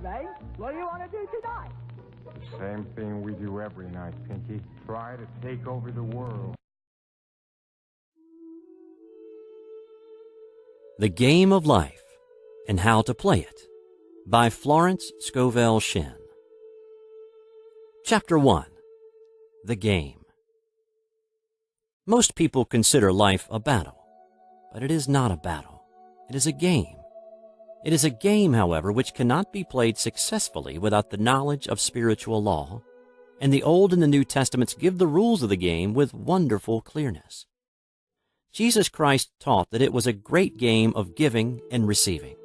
evening. What do you want to do tonight? Same thing we do every night, Pinky. Try to take over the world. The Game of Life and How to Play It by Florence Scovel Shinn. Chapter 1. The Game. Most people consider life a battle, but it is not a battle. It is a game. It is a game, however, which cannot be played successfully without the knowledge of spiritual law, and the Old and the New Testaments give the rules of the game with wonderful clearness. Jesus Christ taught that it was a great game of giving and receiving.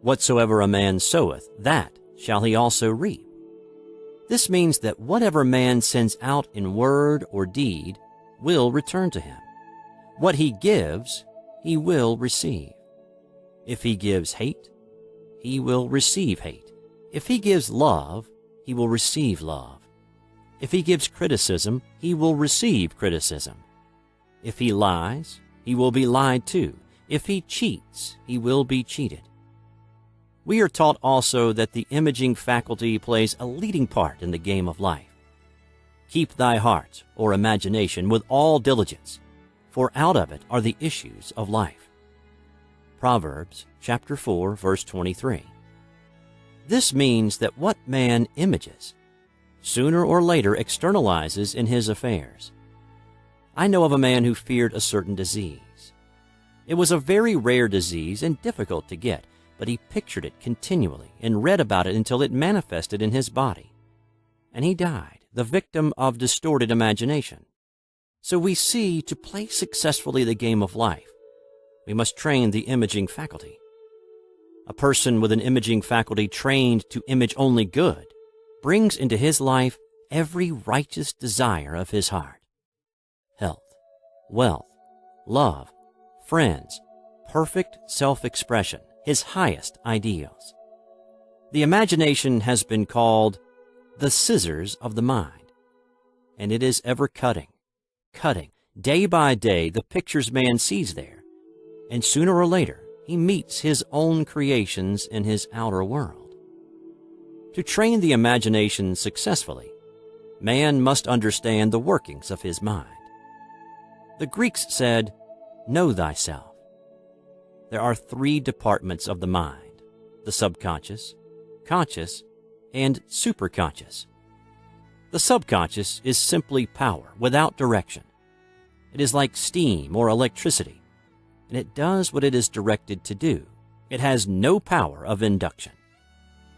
Whatsoever a man soweth, that shall he also reap. This means that whatever man sends out in word or deed will return to him. What he gives, he will receive. If he gives hate, he will receive hate. If he gives love, he will receive love. If he gives criticism, he will receive criticism. If he lies, he will be lied to. If he cheats, he will be cheated. We are taught also that the imaging faculty plays a leading part in the game of life. Keep thy heart, or imagination, with all diligence, for out of it are the issues of life. Proverbs chapter 4, verse 23. This means that what man images, sooner or later externalizes in his affairs. I know of a man who feared a certain disease. It was a very rare disease and difficult to get, but he pictured it continually and read about it until it manifested in his body. And he died, the victim of distorted imagination. So we see, to play successfully the game of life, we must train the imaging faculty. A person with an imaging faculty trained to image only good brings into his life every righteous desire of his heart. Health, wealth, love, friends, perfect self-expression, his highest ideals. The imagination has been called the scissors of the mind, and it is ever cutting, day by day, the pictures man sees there, and sooner or later he meets his own creations in his outer world. To train the imagination successfully, man must understand the workings of his mind. The Greeks said, "Know thyself." There are three departments of the mind: the subconscious, conscious, and superconscious. The subconscious is simply power without direction. It is like steam or electricity, and it does what it is directed to do. It has no power of induction.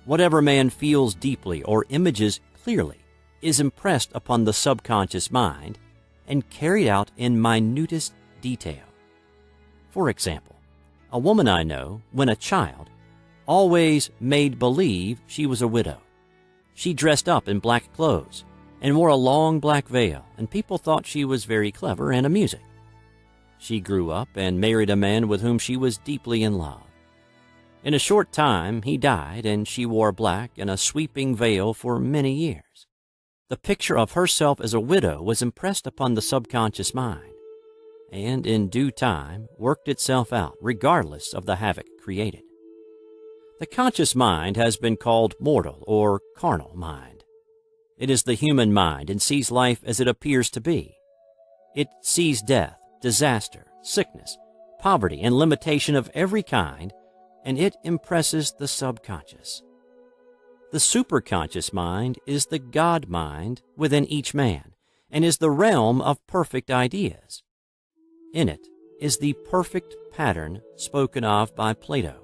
Whatever man feels deeply or images clearly is impressed upon the subconscious mind and carried out in minutest detail. For example, a woman I know, when a child, always made believe she was a widow. She dressed up in black clothes and wore a long black veil, and people thought she was very clever and amusing. She grew up and married a man with whom she was deeply in love. In a short time, he died, and she wore black and a sweeping veil for many years. The picture of herself as a widow was impressed upon the subconscious mind, and in due time worked itself out, regardless of the havoc created. The conscious mind has been called mortal or carnal mind. It is the human mind and sees life as it appears to be. It sees death, disaster, sickness, poverty, and limitation of every kind, and it impresses the subconscious. The superconscious mind is the God mind within each man, and is the realm of perfect ideas. In it is the perfect pattern spoken of by Plato,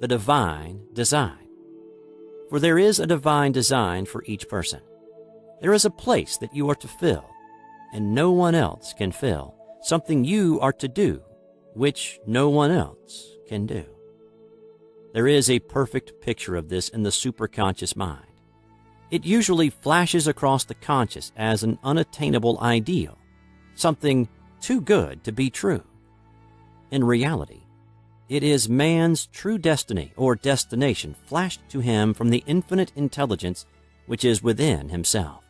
the divine design. For there is a divine design for each person. There is a place that you are to fill, and no one else can fill, something you are to do, which no one else can do. There is a perfect picture of this in the superconscious mind. It usually flashes across the conscious as an unattainable ideal, something too good to be true. In reality, it is man's true destiny or destination flashed to him from the infinite intelligence which is within himself.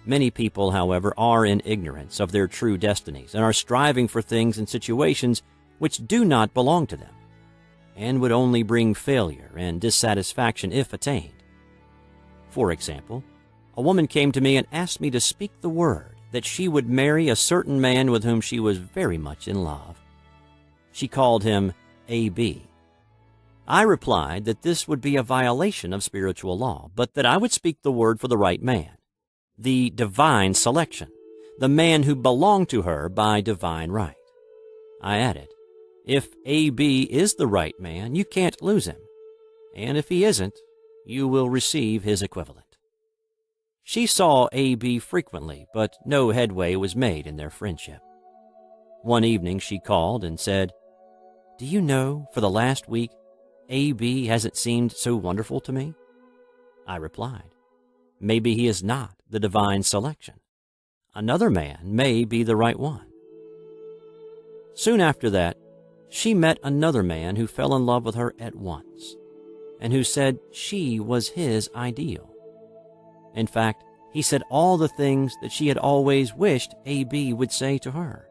Many people, however, are in ignorance of their true destinies and are striving for things and situations which do not belong to them. and would only bring failure and dissatisfaction if attained. For example, a woman came to me and asked me to speak the word that she would marry a certain man with whom she was very much in love. She called him A.B. I replied that this would be a violation of spiritual law, but that I would speak the word for the right man, the divine selection, the man who belonged to her by divine right. I added, if A.B. is the right man, you can't lose him, and if he isn't, you will receive his equivalent. She saw A.B. frequently, but no headway was made in their friendship. One evening she called and said, "Do you know, for the last week, A.B. hasn't seemed so wonderful to me?" I replied, "Maybe he is not the divine selection. Another man may be the right one." Soon after that, she met another man who fell in love with her at once, and who said she was his ideal. In fact, he said all the things that she had always wished A.B. would say to her.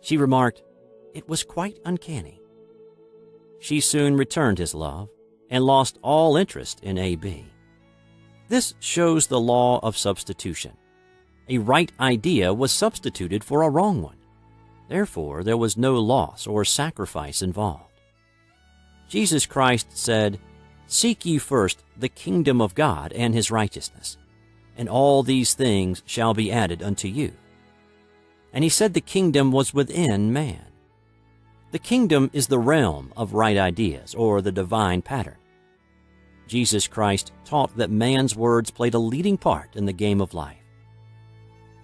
She remarked, it was quite uncanny. She soon returned his love and lost all interest in A.B. This shows the law of substitution. A right idea was substituted for a wrong one. Therefore, there was no loss or sacrifice involved. Jesus Christ said, "Seek ye first the kingdom of God and his righteousness, and all these things shall be added unto you." And he said the kingdom was within man. The kingdom is the realm of right ideas, or the divine pattern. Jesus Christ taught that man's words played a leading part in the game of life.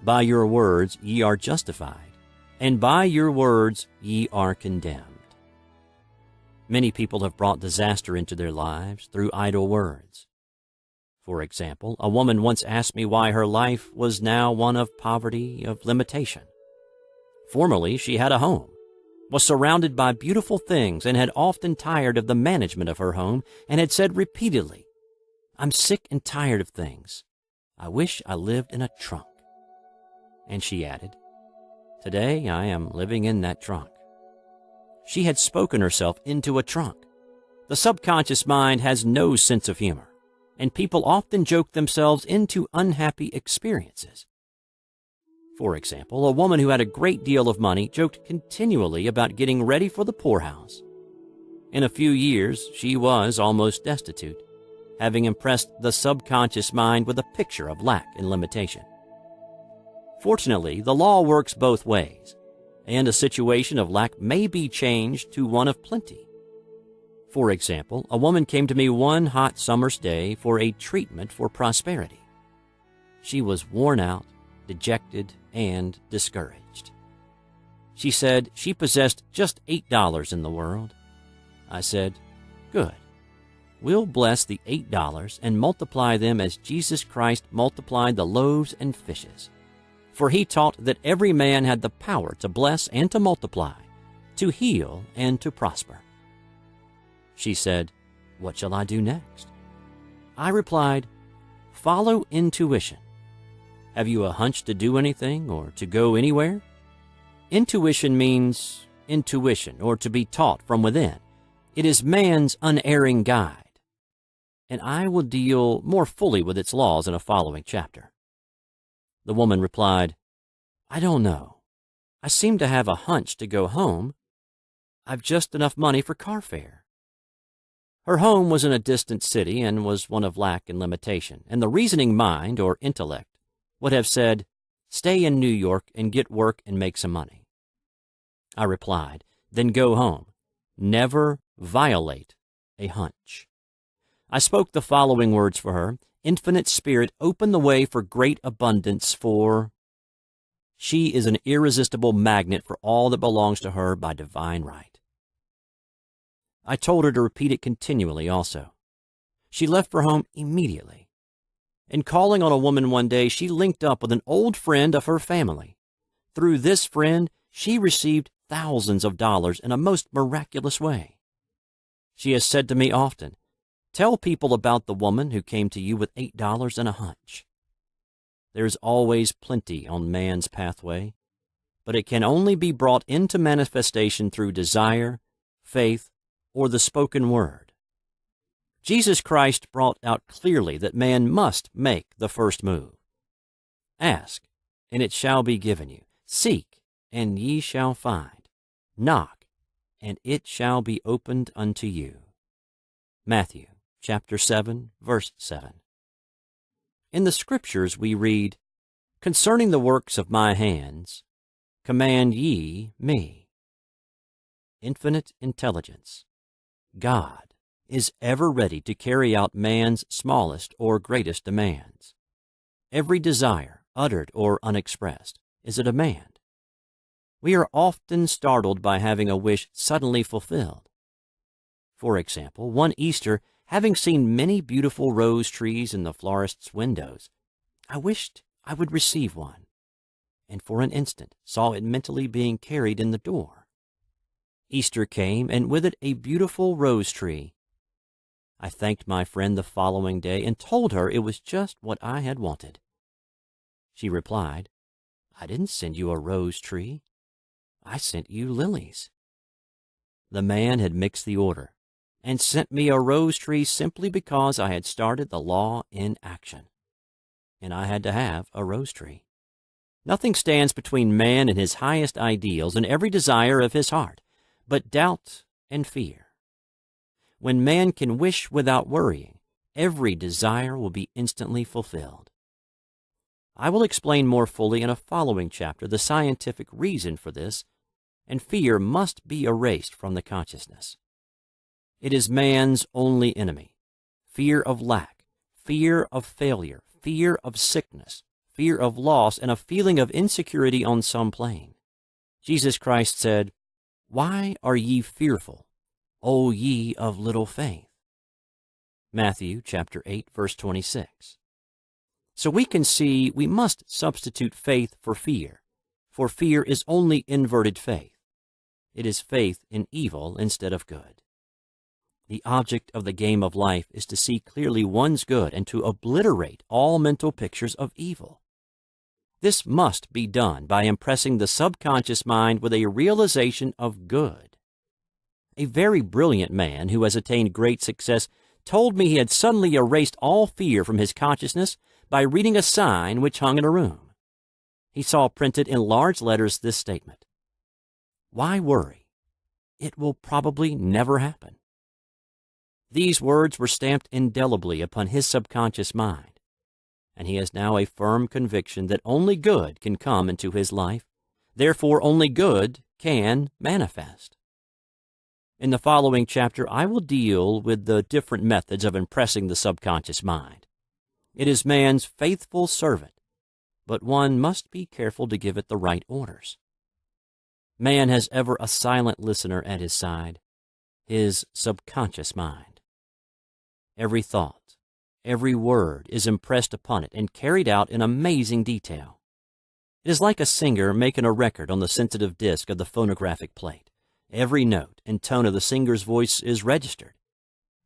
By your words ye are justified, and by your words ye are condemned. Many people have brought disaster into their lives through idle words. For example, a woman once asked me why her life was now one of poverty, of limitation. Formerly, she had a home, was surrounded by beautiful things, and had often tired of the management of her home, and had said repeatedly, "I'm sick and tired of things. I wish I lived in a trunk." And she added, "Today I am living in that trunk." She had spoken herself into a trunk. The subconscious mind has no sense of humor, and people often joke themselves into unhappy experiences. For example, a woman who had a great deal of money joked continually about getting ready for the poorhouse. In a few years, she was almost destitute, having impressed the subconscious mind with a picture of lack and limitation. Fortunately, the law works both ways, and a situation of lack may be changed to one of plenty. For example, a woman came to me one hot summer's day for a treatment for prosperity. She was worn out, dejected, and discouraged. She said she possessed just $8 in the world. I said, "Good. We'll bless the $8 and multiply them as Jesus Christ multiplied the loaves and fishes. For he taught that every man had the power to bless and to multiply, to heal and to prosper." She said, "What shall I do next?" I replied, "Follow intuition. Have you a hunch to do anything or to go anywhere?" Intuition means intuition, or to be taught from within. It is man's unerring guide, and I will deal more fully with its laws in a following chapter. The woman replied, "I don't know. I seem to have a hunch to go home. I've just enough money for car fare." Her home was in a distant city and was one of lack and limitation, and the reasoning mind, or intellect, would have said, "Stay in New York and get work and make some money." I replied, "Then go home. Never violate a hunch." I spoke the following words for her: "Infinite Spirit, open the way for great abundance for..." She is an irresistible magnet for all that belongs to her by divine right. I told her to repeat it continually also. She left for home immediately. In calling on a woman one day, she linked up with an old friend of her family. Through this friend, she received thousands of dollars in a most miraculous way. She has said to me often, "Tell people about the woman who came to you with $8 and a hunch." There is always plenty on man's pathway, but it can only be brought into manifestation through desire, faith, or the spoken word. Jesus Christ brought out clearly that man must make the first move. Ask, and it shall be given you. Seek, and ye shall find. Knock, and it shall be opened unto you. Matthew chapter 7, verse 7. In the Scriptures we read, "Concerning the works of my hands, command ye me." Infinite intelligence. God is ever ready to carry out man's smallest or greatest demands. Every desire, uttered or unexpressed, is a demand. We are often startled by having a wish suddenly fulfilled. For example, one Easter, having seen many beautiful rose trees in the florist's windows, I wished I would receive one, and for an instant saw it mentally being carried in the door. Easter came, and with it a beautiful rose tree. I thanked my friend the following day and told her it was just what I had wanted. She replied, "I didn't send you a rose tree. I sent you lilies." The man had mixed the order and sent me a rose tree simply because I had started the law in action, and I had to have a rose tree. Nothing stands between man and his highest ideals and every desire of his heart but doubt and fear. When man can wish without worrying, every desire will be instantly fulfilled. I will explain more fully in a following chapter the scientific reason for this, and fear must be erased from the consciousness. It is man's only enemy. Fear of lack, fear of failure, fear of sickness, fear of loss, and a feeling of insecurity on some plane. Jesus Christ said, "Why are ye fearful, O ye of little faith?" Matthew chapter 8, verse 26. So we can see we must substitute faith for fear is only inverted faith. It is faith in evil instead of good. The object of the game of life is to see clearly one's good and to obliterate all mental pictures of evil. This must be done by impressing the subconscious mind with a realization of good. A very brilliant man who has attained great success told me he had suddenly erased all fear from his consciousness by reading a sign which hung in a room. He saw printed in large letters this statement: "Why worry? It will probably never happen." These words were stamped indelibly upon his subconscious mind, and he has now a firm conviction that only good can come into his life, therefore only good can manifest. In the following chapter, I will deal with the different methods of impressing the subconscious mind. It is man's faithful servant, but one must be careful to give it the right orders. Man has ever a silent listener at his side, his subconscious mind. Every thought, every word is impressed upon it and carried out in amazing detail. It is like a singer making a record on the sensitive disc of the phonographic plate. Every note and tone of the singer's voice is registered.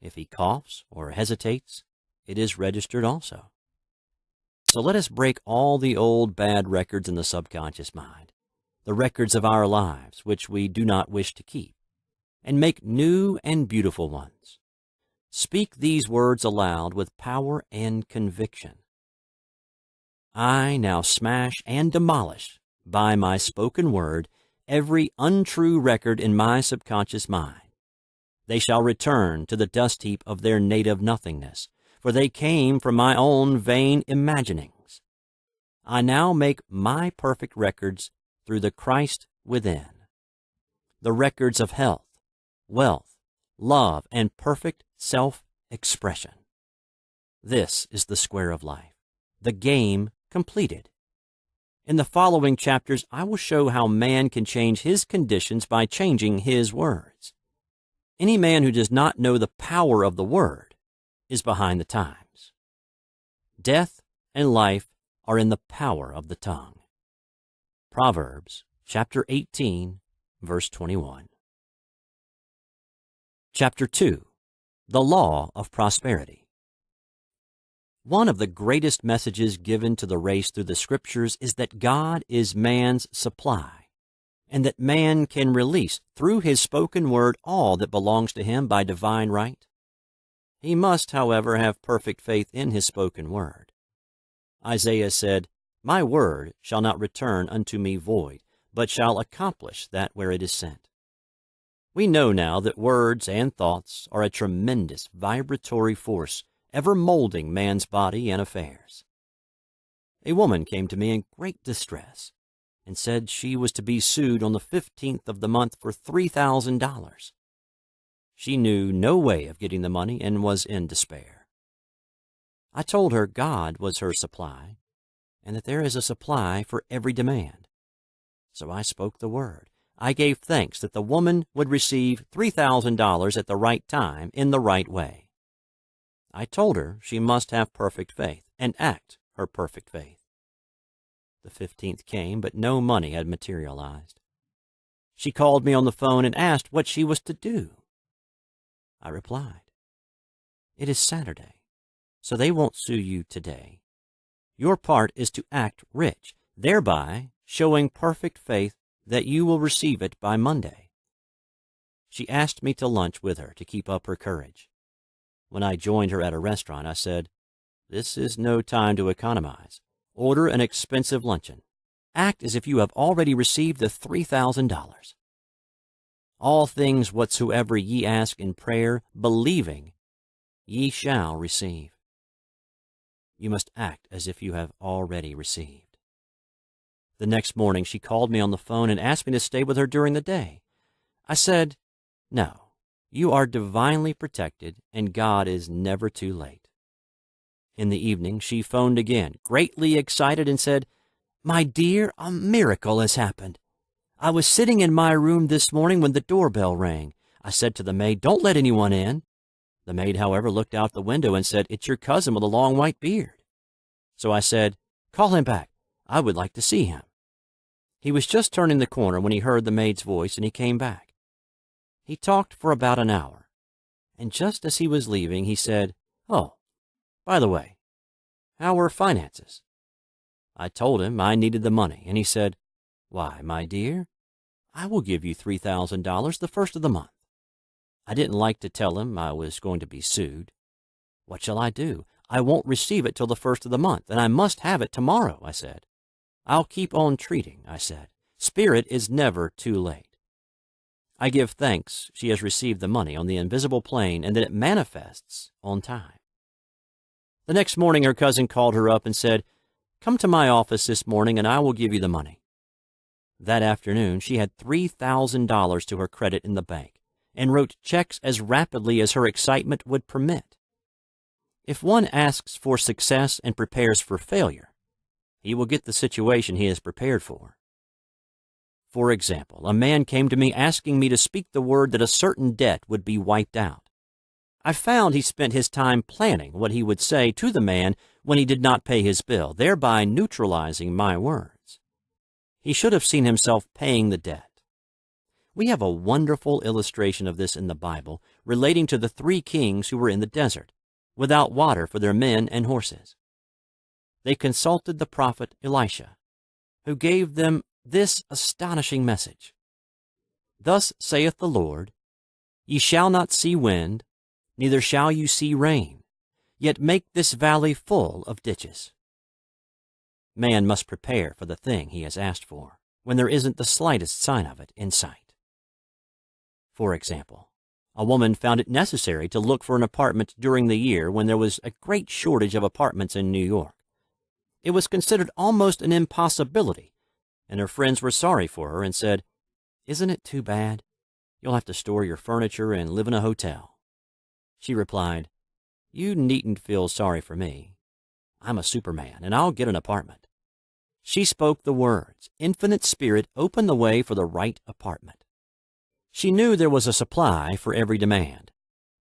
If he coughs or hesitates, it is registered also. So let us break all the old bad records in the subconscious mind, the records of our lives which we do not wish to keep, and make new and beautiful ones. Speak these words aloud with power and conviction. I now smash and demolish, by my spoken word, every untrue record in my subconscious mind. They shall return to the dust heap of their native nothingness, for they came from my own vain imaginings. I now make my perfect records through the Christ within, the records of health, wealth, love, and perfect self-expression. This is the square of life, the game completed. In the following chapters, I will show how man can change his conditions by changing his words. Any man who does not know the power of the word is behind the times. Death and life are in the power of the tongue. Proverbs chapter 18, verse 21. Chapter 2, the Law of Prosperity. One of the greatest messages given to the race through the Scriptures is that God is man's supply, and that man can release through his spoken word all that belongs to him by divine right? He must, however, have perfect faith in his spoken word. Isaiah said, "My word shall not return unto me void, but shall accomplish that where it is sent." We know now that words and thoughts are a tremendous vibratory force ever molding man's body and affairs. A woman came to me in great distress and said she was to be sued on the 15th of the month for $3,000. She knew no way of getting the money and was in despair. I told her God was her supply, and that there is a supply for every demand. So I spoke the word. I gave thanks that the woman would receive $3,000 at the right time in the right way. I told her she must have perfect faith and act her perfect faith. The 15th came, but no money had materialized. She called me on the phone and asked what she was to do. I replied, "It is Saturday, so they won't sue you today. Your part is to act rich, thereby showing perfect faith that you will receive it by Monday." She asked me to lunch with her to keep up her courage. When I joined her at a restaurant, I said, "This is no time to economize. Order an expensive luncheon. Act as if you have already received the $3,000. All things whatsoever ye ask in prayer, believing, ye shall receive." You must act as if you have already received. The next morning she called me on the phone and asked me to stay with her during the day. I said, "No, you are divinely protected and God is never too late." In the evening she phoned again, greatly excited, and said, "My dear, a miracle has happened. I was sitting in my room this morning when the doorbell rang. I said to the maid, 'Don't let anyone in.' The maid, however, looked out the window and said, 'It's your cousin with a long white beard.' So I said, 'Call him back. I would like to see him.' He was just turning the corner when he heard the maid's voice, and he came back. He talked for about an hour, and just as he was leaving, he said, 'Oh, by the way, how were finances?' I told him I needed the money, and he said, 'Why, my dear, I will give you $3,000 the first of the month.' I didn't like to tell him I was going to be sued. 'What shall I do? I won't receive it till the first of the month, and I must have it tomorrow,' I said. 'I'll keep on treating,' I said. 'Spirit is never too late.' I give thanks she has received the money on the invisible plane and that it manifests on time. The next morning her cousin called her up and said, 'Come to my office this morning and I will give you the money.' That afternoon she had $3,000 to her credit in the bank and wrote checks as rapidly as her excitement would permit. If one asks for success and prepares for failure, he will get the situation he is prepared for. For example, a man came to me asking me to speak the word that a certain debt would be wiped out. I found he spent his time planning what he would say to the man when he did not pay his bill, thereby neutralizing my words. He should have seen himself paying the debt. We have a wonderful illustration of this in the Bible relating to the 3 kings who were in the desert, without water for their men and horses. They consulted the prophet Elisha, who gave them this astonishing message. "Thus saith the Lord, Ye shall not see wind, neither shall you see rain, yet make this valley full of ditches." Man must prepare for the thing he has asked for, when there isn't the slightest sign of it in sight. For example, a woman found it necessary to look for an apartment during the year when there was a great shortage of apartments in New York. It was considered almost an impossibility, and her friends were sorry for her and said, "Isn't it too bad? You'll have to store your furniture and live in a hotel." She replied, "You needn't feel sorry for me. I'm a Superman, and I'll get an apartment." She spoke the words. Infinite Spirit opened the way for the right apartment. She knew there was a supply for every demand,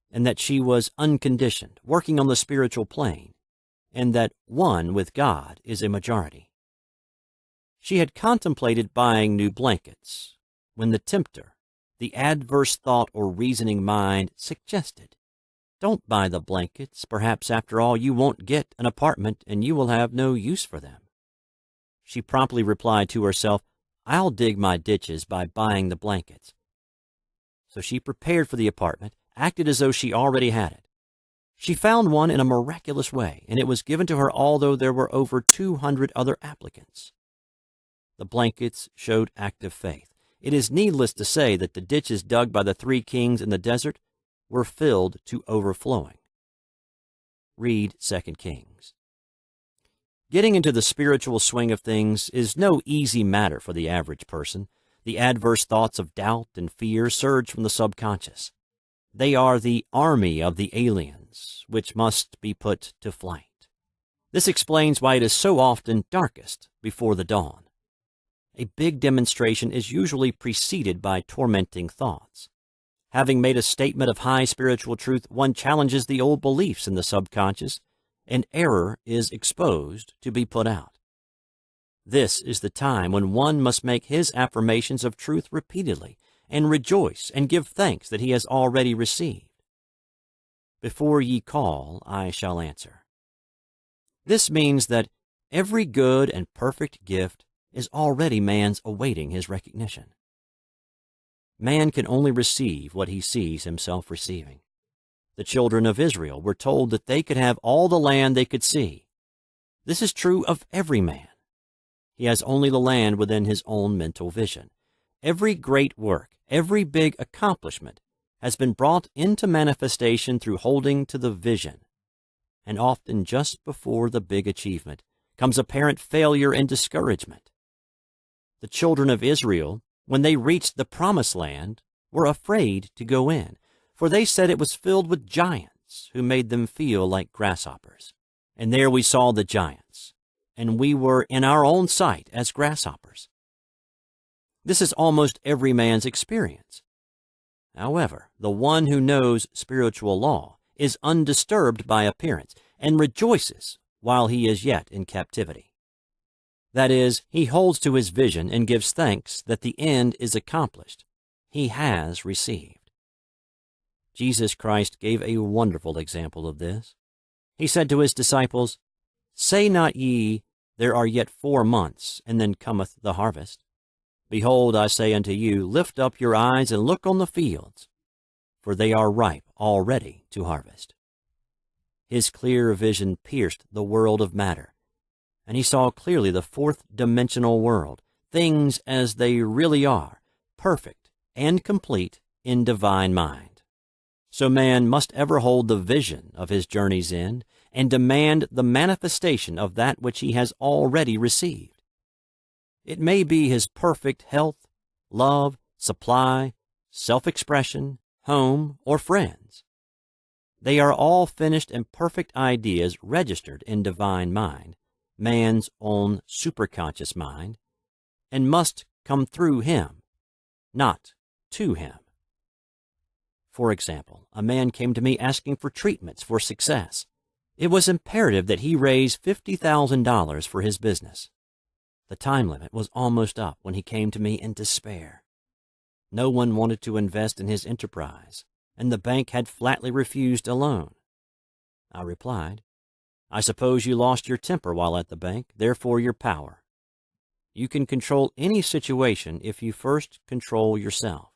and that she was unconditioned, working on the spiritual plane, and that one with God is a majority. She had contemplated buying new blankets when the tempter, the adverse thought or reasoning mind, suggested, "Don't buy the blankets. Perhaps after all you won't get an apartment and you will have no use for them." She promptly replied to herself, I'll dig my ditches by buying the blankets." So she prepared for the apartment, acted as though she already had it. She found one in a miraculous way, and it was given to her although there were over 200 other applicants. The blankets showed active faith. It is needless to say that the ditches dug by the 3 kings in the desert were filled to overflowing. Read 2 Kings. Getting into the spiritual swing of things is no easy matter for the average person. The adverse thoughts of doubt and fear surge from the subconscious. They are the army of the aliens, which must be put to flight. This explains why it is so often darkest before the dawn. A big demonstration is usually preceded by tormenting thoughts. Having made a statement of high spiritual truth, one challenges the old beliefs in the subconscious, and error is exposed to be put out. This is the time when one must make his affirmations of truth repeatedly and rejoice and give thanks that he has already received. "Before ye call, I shall answer." This means that every good and perfect gift is already man's awaiting his recognition. Man can only receive what he sees himself receiving. The children of Israel were told that they could have all the land they could see. This is true of every man. He has only the land within his own mental vision. Every great work, every big accomplishment has been brought into manifestation through holding to the vision. And often just before the big achievement comes apparent failure and discouragement. The children of Israel, when they reached the promised land, were afraid to go in, for they said it was filled with giants who made them feel like grasshoppers. And there we saw the giants, and we were in our own sight as grasshoppers. This is almost every man's experience. However, the one who knows spiritual law is undisturbed by appearance and rejoices while he is yet in captivity. That is, he holds to his vision and gives thanks that the end is accomplished. He has received. Jesus Christ gave a wonderful example of this. He said to his disciples, "Say not ye, there are yet 4 months, and then cometh the harvest. Behold, I say unto you, lift up your eyes and look on the fields, for they are ripe already to harvest." His clear vision pierced the world of matter, and he saw clearly the 4th-dimensional world, things as they really are, perfect and complete in divine mind. So man must ever hold the vision of his journey's end and demand the manifestation of that which he has already received. It may be his perfect health, love, supply, self-expression, home, or friends. They are all finished and perfect ideas registered in divine mind, man's own superconscious mind, and must come through him, not to him. For example, a man came to me asking for treatments for success. It was imperative that he raise $50,000 for his business. The time limit was almost up when he came to me in despair. No one wanted to invest in his enterprise, and the bank had flatly refused a loan. I replied, "I suppose you lost your temper while at the bank, therefore your power. You can control any situation if you first control yourself.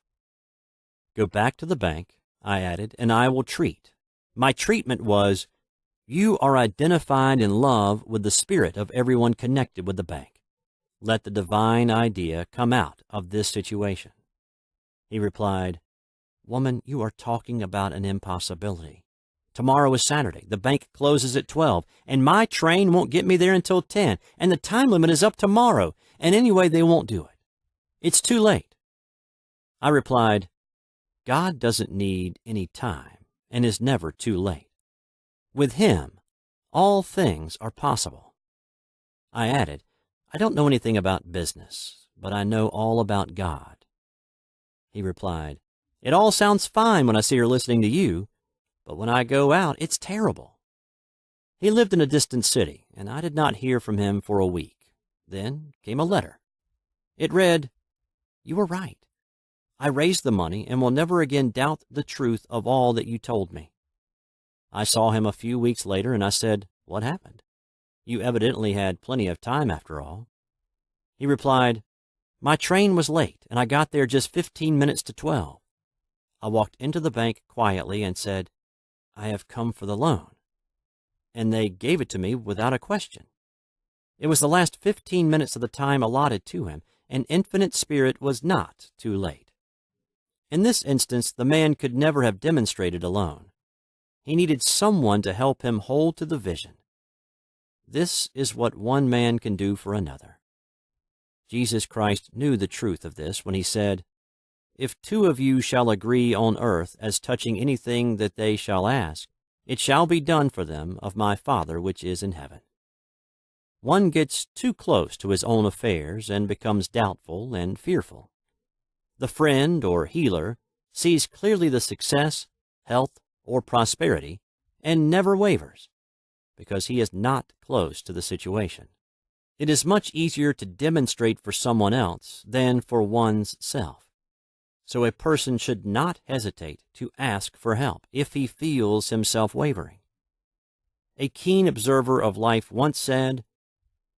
Go back to the bank," I added, "and I will treat." My treatment was, "You are identified in love with the spirit of everyone connected with the bank. Let the divine idea come out of this situation." He replied, "Woman, you are talking about an impossibility. Tomorrow is Saturday. The bank closes at 12, and my train won't get me there until 10, and the time limit is up tomorrow, and anyway, they won't do it. It's too late." I replied, "God doesn't need any time and is never too late. With Him, all things are possible." I added, "I don't know anything about business, but I know all about God." He replied, "It all sounds fine when I see her listening to you, but when I go out, it's terrible." He lived in a distant city, and I did not hear from him for a week. Then came a letter. It read, "You were right. I raised the money and will never again doubt the truth of all that you told me." I saw him a few weeks later, and I said, "What happened? You evidently had plenty of time after all." He replied, My train was late, and I got there just 15 minutes to 12. I walked into the bank quietly and said, "I have come for the loan." And they gave it to me without a question. It was the last 15 minutes of the time allotted to him, and Infinite Spirit was not too late. In this instance, the man could never have demonstrated alone. He needed someone to help him hold to the vision. This is what one man can do for another. Jesus Christ knew the truth of this when he said, "If two of you shall agree on earth as touching anything that they shall ask, it shall be done for them of my Father which is in heaven." One gets too close to his own affairs and becomes doubtful and fearful. The friend or healer sees clearly the success, health, or prosperity and never wavers, because he is not close to the situation. It is much easier to demonstrate for someone else than for one's self. So a person should not hesitate to ask for help if he feels himself wavering. A keen observer of life once said,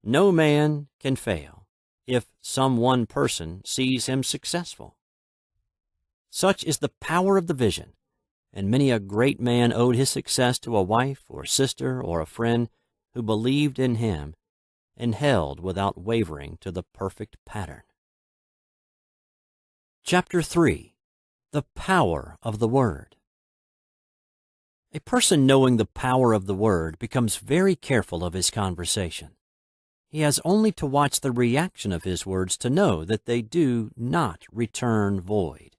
"No man can fail if some one person sees him successful." Such is the power of the vision, and many a great man owed his success to a wife or sister or a friend who believed in him and held without wavering to the perfect pattern. Chapter 3. The Power of the Word. A person knowing the power of the Word becomes very careful of his conversation. He has only to watch the reaction of his words to know that they do not return void.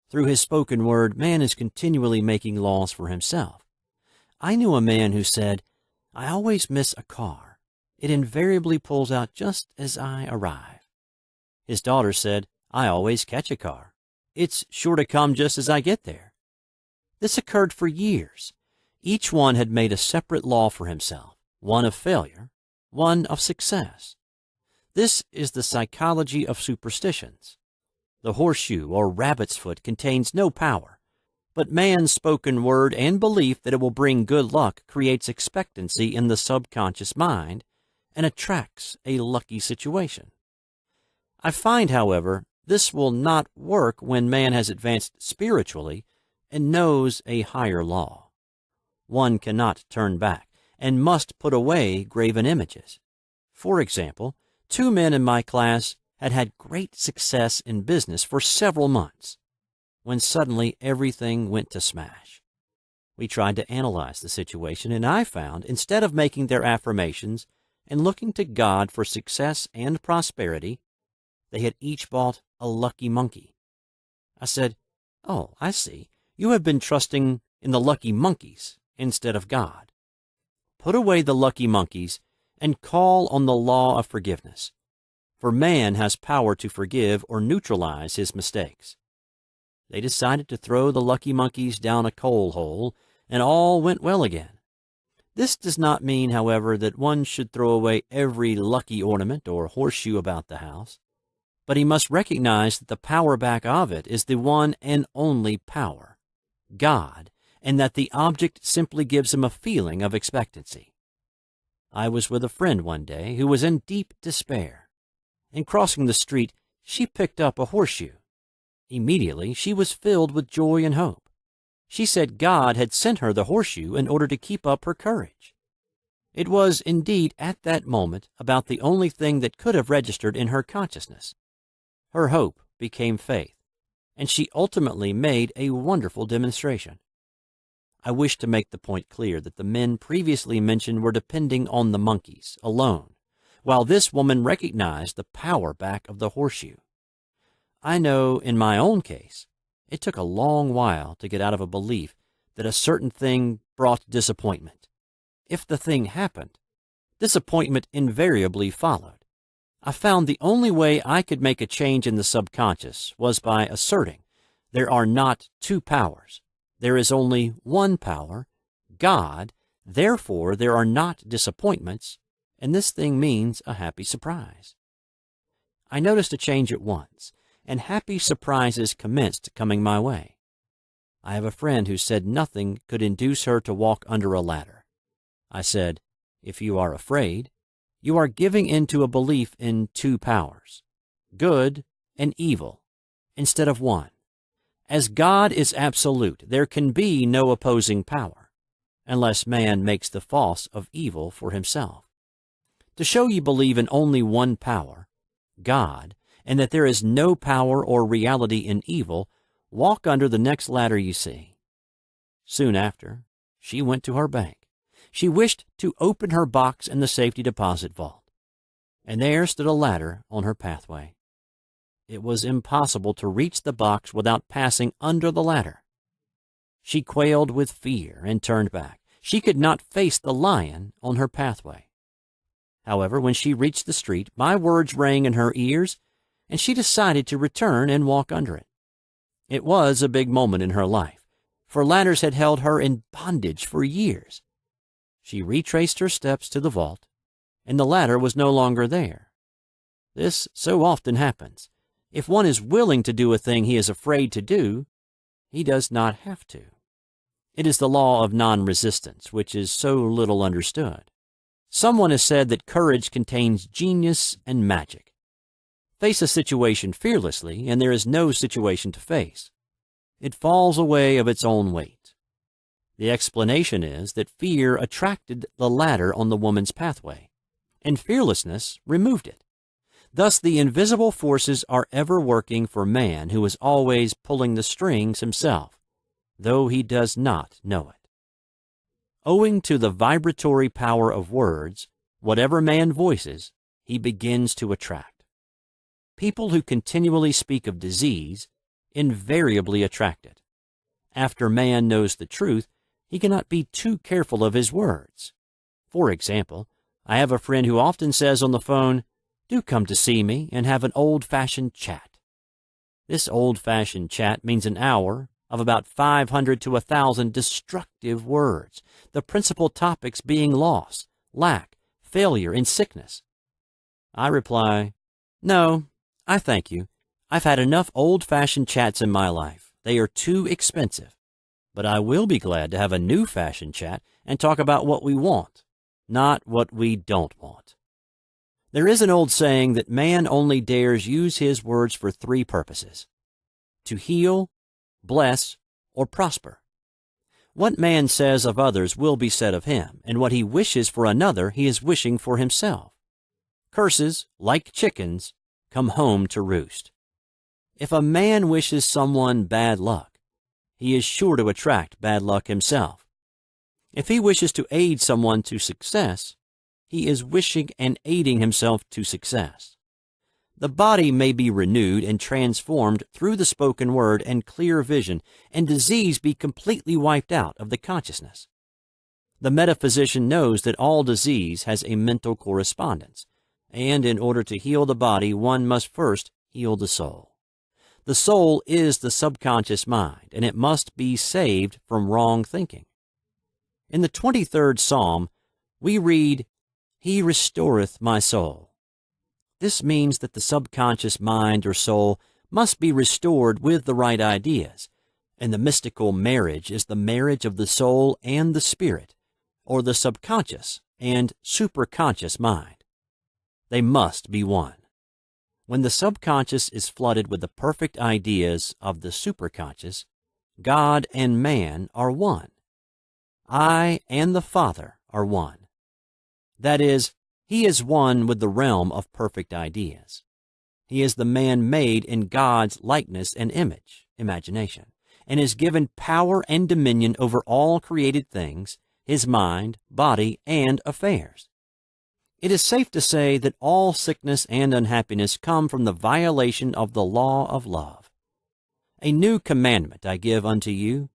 Through his spoken word, man is continually making laws for himself. I knew a man who said, "I always miss a car. It invariably pulls out just as I arrive." His daughter said, "I always catch a car. It's sure to come just as I get there." This occurred for years. Each one had made a separate law for himself, one of failure, one of success. This is the psychology of superstitions. The horseshoe or rabbit's foot contains no power, but man's spoken word and belief that it will bring good luck creates expectancy in the subconscious mind and attracts a lucky situation. I find, however, this will not work when man has advanced spiritually and knows a higher law. One cannot turn back and must put away graven images. For example, 2 men in my class had had great success in business for several months, when suddenly everything went to smash. We tried to analyze the situation, and I found, instead of making their affirmations and looking to God for success and prosperity, they had each bought a lucky monkey. I said, "Oh, I see. You have been trusting in the lucky monkeys instead of God. Put away the lucky monkeys and call on the law of forgiveness, for man has power to forgive or neutralize his mistakes." They decided to throw the lucky monkeys down a coal hole, and all went well again. This does not mean, however, that one should throw away every lucky ornament or horseshoe about the house, but he must recognize that the power back of it is the one and only power, God, and that the object simply gives him a feeling of expectancy. I was with a friend one day who was in deep despair. In crossing the street, she picked up a horseshoe. Immediately, she was filled with joy and hope. She said God had sent her the horseshoe in order to keep up her courage. It was indeed at that moment about the only thing that could have registered in her consciousness. Her hope became faith, and she ultimately made a wonderful demonstration. I wish to make the point clear that the men previously mentioned were depending on the monkeys alone, while this woman recognized the power back of the horseshoe. I know in my own case, it took a long while to get out of a belief that a certain thing brought disappointment. If the thing happened, disappointment invariably followed. I found the only way I could make a change in the subconscious was by asserting there are not 2 powers. There is only one power, God, therefore there are not disappointments, and this thing means a happy surprise. I noticed a change at once, and happy surprises commenced coming my way. I have a friend who said nothing could induce her to walk under a ladder. I said, "If you are afraid, you are giving in to a belief in 2 powers. good and evil, instead of one. As God is absolute, there can be no opposing power, unless man makes the false of evil for himself. To show you believe in only one power, God, and that there is no power or reality in evil, walk under the next ladder you see. Soon after, she went to her bank. She wished to open her box in the safety deposit vault, and there stood a ladder on her pathway. It was impossible to reach the box without passing under the ladder. She quailed with fear and turned back. She could not face the lion on her pathway. However, when she reached the street, my words rang in her ears, and she decided to return and walk under it. It was a big moment in her life, for ladders had held her in bondage for years. She retraced her steps to the vault, and the ladder was no longer there. This so often happens. If one is willing to do a thing he is afraid to do, he does not have to. It is the law of non-resistance, which is so little understood. Someone has said that courage contains genius and magic. Face a situation fearlessly, and there is no situation to face. It falls away of its own weight. The explanation is that fear attracted the ladder on the woman's pathway, and fearlessness removed it. Thus the invisible forces are ever working for man, who is always pulling the strings himself, though he does not know it. Owing to the vibratory power of words, whatever man voices, he begins to attract. People who continually speak of disease invariably attract it. After man knows the truth, he cannot be too careful of his words. For example, I have a friend who often says on the phone, "Do come to see me and have an old-fashioned chat." This old-fashioned chat means an hour of about 500 to 1,000 destructive words, the principal topics being loss, lack, failure, and sickness. I reply, "No, I thank you. I've had enough old-fashioned chats in my life. They are too expensive. But I will be glad to have a new-fashioned chat and talk about what we want, not what we don't want." There is an old saying that man only dares use his words for three purposes: to heal, bless, or prosper. What man says of others will be said of him, and what he wishes for another he is wishing for himself. Curses, like chickens, come home to roost. If a man wishes someone bad luck, he is sure to attract bad luck himself. If he wishes to aid someone to success, he is wishing and aiding himself to success. The body may be renewed and transformed through the spoken word and clear vision, and disease be completely wiped out of the consciousness. The metaphysician knows that all disease has a mental correspondence, and in order to heal the body, one must first heal the soul. The soul is the subconscious mind, and it must be saved from wrong thinking. In the 23rd Psalm, we read, "He restoreth my soul." This means that the subconscious mind or soul must be restored with the right ideas, and the mystical marriage is the marriage of the soul and the spirit, or the subconscious and superconscious mind. They must be one. When the subconscious is flooded with the perfect ideas of the superconscious, God and man are one. I and the Father are one. That is, he is one with the realm of perfect ideas. He is the man made in God's likeness and image, imagination, and is given power and dominion over all created things, his mind, body, and affairs. It is safe to say that all sickness and unhappiness come from the violation of the law of love. "A new commandment I give unto you,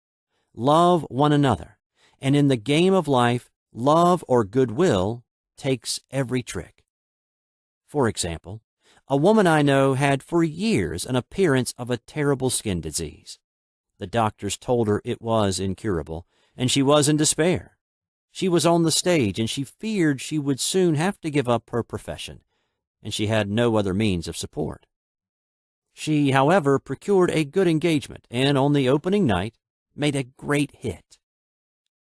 love one another, and in the game of life, love or goodwill takes every trick." For example, a woman I know had for years an appearance of a terrible skin disease. The doctors told her it was incurable, and she was in despair. She was on the stage, and she feared she would soon have to give up her profession, and she had no other means of support. She, however, procured a good engagement, and on the opening night made a great hit.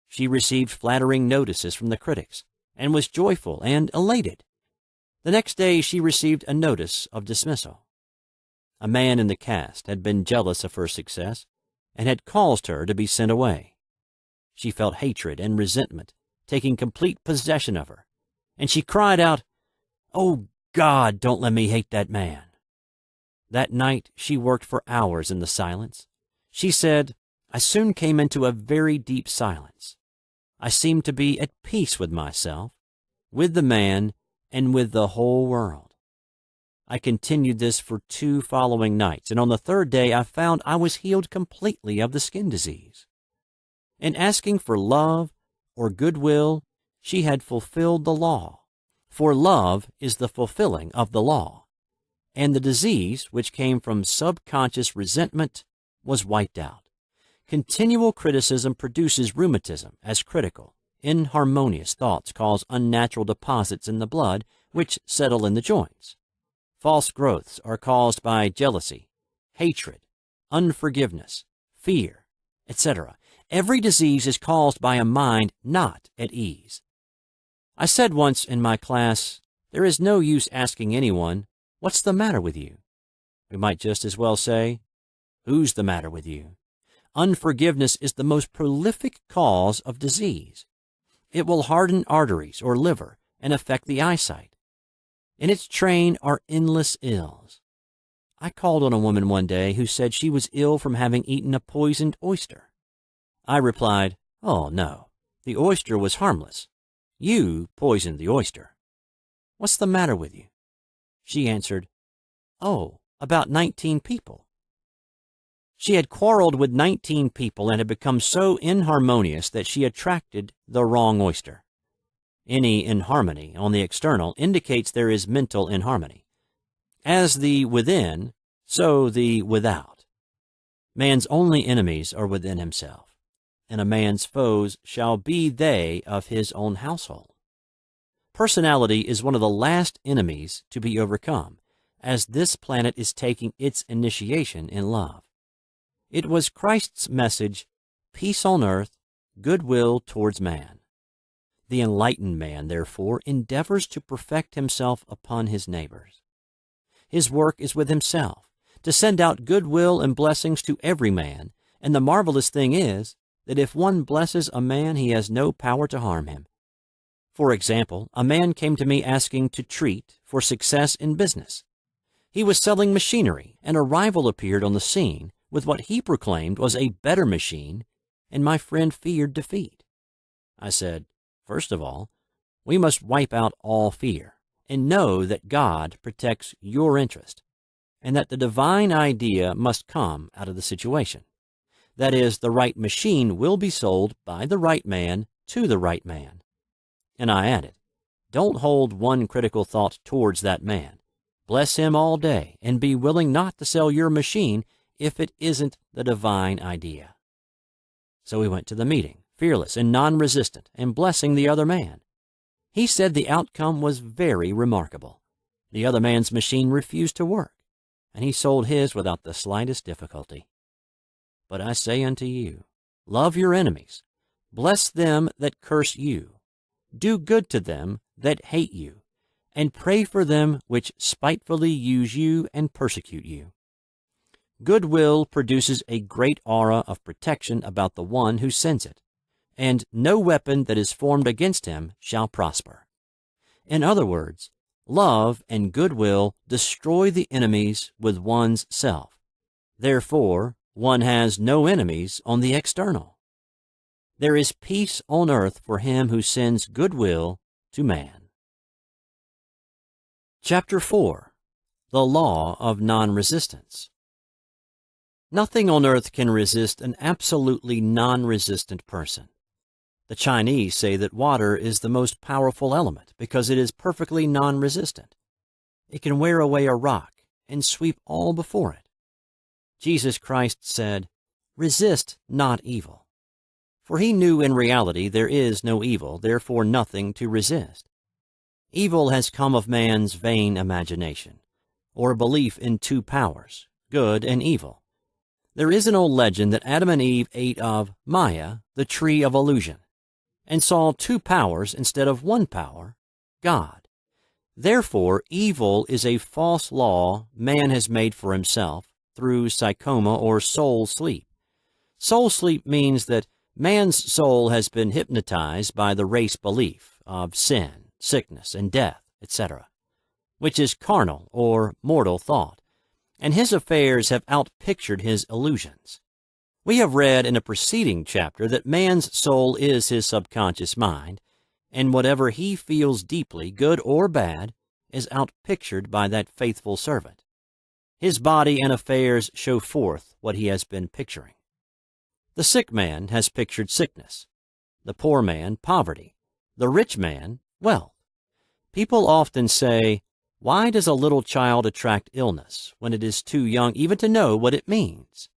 She received flattering notices from the critics, and was joyful and elated. The next day she received a notice of dismissal. A man in the caste had been jealous of her success and had caused her to be sent away. She felt hatred and resentment taking complete possession of her, and she cried out, "Oh, God, don't let me hate that man." That night she worked for hours in the silence. She said, "I soon came into a very deep silence. I seemed to be at peace with myself, with the man, and with the whole world. I continued this for 2 following nights, and on the 3rd day I found I was healed completely of the skin disease. In asking for love or goodwill, she had fulfilled the law, for love is the fulfilling of the law, and the disease, which came from subconscious resentment, was wiped out. Continual criticism produces rheumatism, as critical, inharmonious thoughts cause unnatural deposits in the blood, which settle in the joints. False growths are caused by jealousy, hatred, unforgiveness, fear, etc. Every disease is caused by a mind not at ease. I said once in my class, there is no use asking anyone, "What's the matter with you?" We might just as well say, "Who's the matter with you?" Unforgiveness is the most prolific cause of disease. It will harden arteries or liver and affect the eyesight. In its train are endless ills. I called on a woman one day who said she was ill from having eaten a poisoned oyster. I replied, "Oh, no, the oyster was harmless. You poisoned the oyster. What's the matter with you?" She answered, "Oh, about 19 people." She had quarreled with 19 people and had become so inharmonious that she attracted the wrong oyster. Any inharmony on the external indicates there is mental inharmony. As the within, so the without. Man's only enemies are within himself, and a man's foes shall be they of his own household. Personality is one of the last enemies to be overcome, as this planet is taking its initiation in love. It was Christ's message, peace on earth, goodwill towards man. The enlightened man, therefore, endeavors to perfect himself upon his neighbors. His work is with himself, to send out goodwill and blessings to every man, and the marvelous thing is that if one blesses a man, he has no power to harm him. For example, a man came to me asking to treat for success in business. He was selling machinery, and a rival appeared on the scene with what he proclaimed was a better machine, and my friend feared defeat. I said, "First of all, we must wipe out all fear and know that God protects your interest, and that the divine idea must come out of the situation. That is, the right machine will be sold by the right man to the right man." And I added, "Don't hold one critical thought towards that man. Bless him all day and be willing not to sell your machine if it isn't the divine idea." So we went to the meeting, fearless and non-resistant, and blessing the other man. He said the outcome was very remarkable. The other man's machine refused to work, and he sold his without the slightest difficulty. But I say unto you, love your enemies, bless them that curse you, do good to them that hate you, and pray for them which spitefully use you and persecute you. Goodwill produces a great aura of protection about the one who sends it, and no weapon that is formed against him shall prosper. In other words, love and goodwill destroy the enemies with one's self. Therefore, one has no enemies on the external. There is peace on earth for him who sends goodwill to man. Chapter 4. The Law of Non-Resistance. Nothing on earth can resist an absolutely non-resistant person. The Chinese say that water is the most powerful element because it is perfectly non-resistant. It can wear away a rock and sweep all before it. Jesus Christ said, "Resist not evil." For he knew in reality there is no evil, therefore nothing to resist. Evil has come of man's vain imagination, or belief in two powers, good and evil. There is an old legend that Adam and Eve ate of Maya, the tree of illusion, and saw two powers instead of one power, God. Therefore, evil is a false law man has made for himself through psychoma or soul sleep. Soul sleep means that man's soul has been hypnotized by the race belief of sin, sickness, and death, etc., which is carnal or mortal thought, and his affairs have outpictured his illusions. We have read in a preceding chapter that man's soul is his subconscious mind, and whatever he feels deeply, good or bad, is outpictured by that faithful servant. His body and affairs show forth what he has been picturing. The sick man has pictured sickness, the poor man poverty, the rich man wealth. People often say, "Why does a little child attract illness when it is too young even to know what it means?"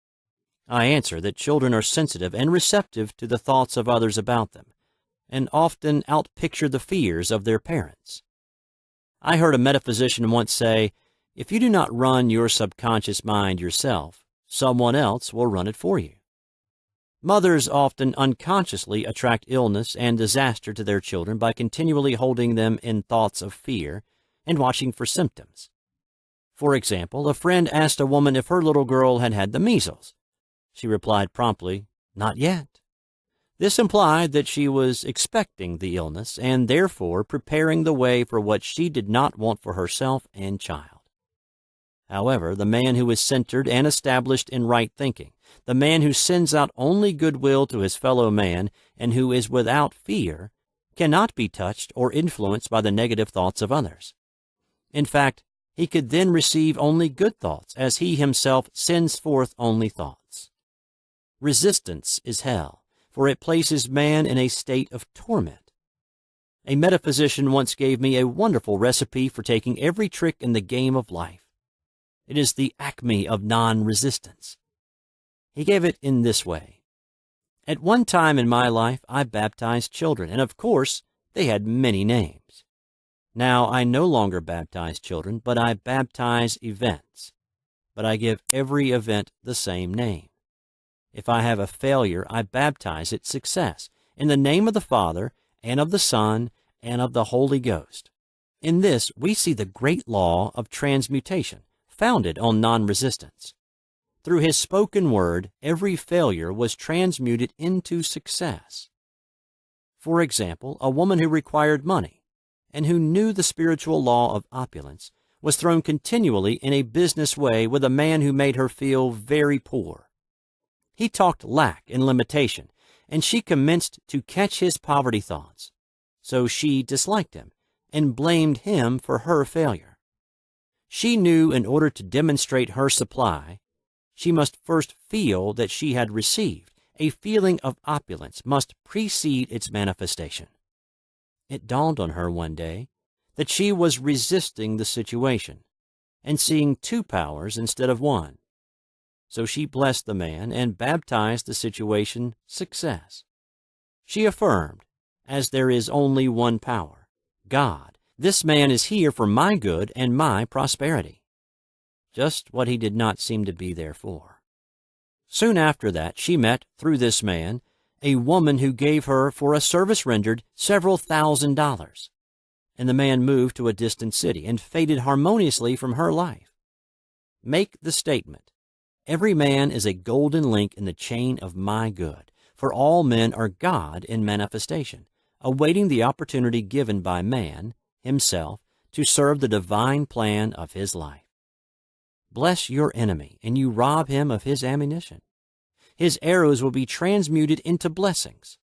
I answer that children are sensitive and receptive to the thoughts of others about them, and often outpicture the fears of their parents. I heard a metaphysician once say, "If you do not run your subconscious mind yourself, someone else will run it for you." Mothers often unconsciously attract illness and disaster to their children by continually holding them in thoughts of fear and watching for symptoms. For example, a friend asked a woman if her little girl had had the measles. She replied promptly, "Not yet." This implied that she was expecting the illness and therefore preparing the way for what she did not want for herself and child. However, the man who is centered and established in right thinking, the man who sends out only goodwill to his fellow man and who is without fear, cannot be touched or influenced by the negative thoughts of others. In fact, he could then receive only good thoughts, as he himself sends forth only thoughts. Resistance is hell, for it places man in a state of torment. A metaphysician once gave me a wonderful recipe for taking every trick in the game of life. It is the acme of non-resistance. He gave it in this way. At one time in my life, I baptized children, and of course, they had many names. Now, I no longer baptize children, but I baptize events. But I give every event the same name. If I have a failure, I baptize it success, in the name of the Father, and of the Son, and of the Holy Ghost. In this, we see the great law of transmutation, founded on non-resistance. Through his spoken word, every failure was transmuted into success. For example, a woman who required money, and who knew the spiritual law of opulence, was thrown continually in a business way with a man who made her feel very poor. He talked lack and limitation, and she commenced to catch his poverty thoughts. So she disliked him and blamed him for her failure. She knew in order to demonstrate her supply, she must first feel that she had received. A feeling of opulence must precede its manifestation. It dawned on her one day that she was resisting the situation and seeing two powers instead of one. So she blessed the man and baptized the situation success. She affirmed, as there is only one power, God, this man is here for my good and my prosperity. Just what he did not seem to be there for. Soon after that, she met, through this man, a woman who gave her, for a service rendered, several $1,000s, and the man moved to a distant city and faded harmoniously from her life. Make the statement, every man is a golden link in the chain of my good, for all men are God in manifestation, awaiting the opportunity given by man, himself, to serve the divine plan of his life. Bless your enemy, and you rob him of his ammunition. His arrows will be transmuted into blessings.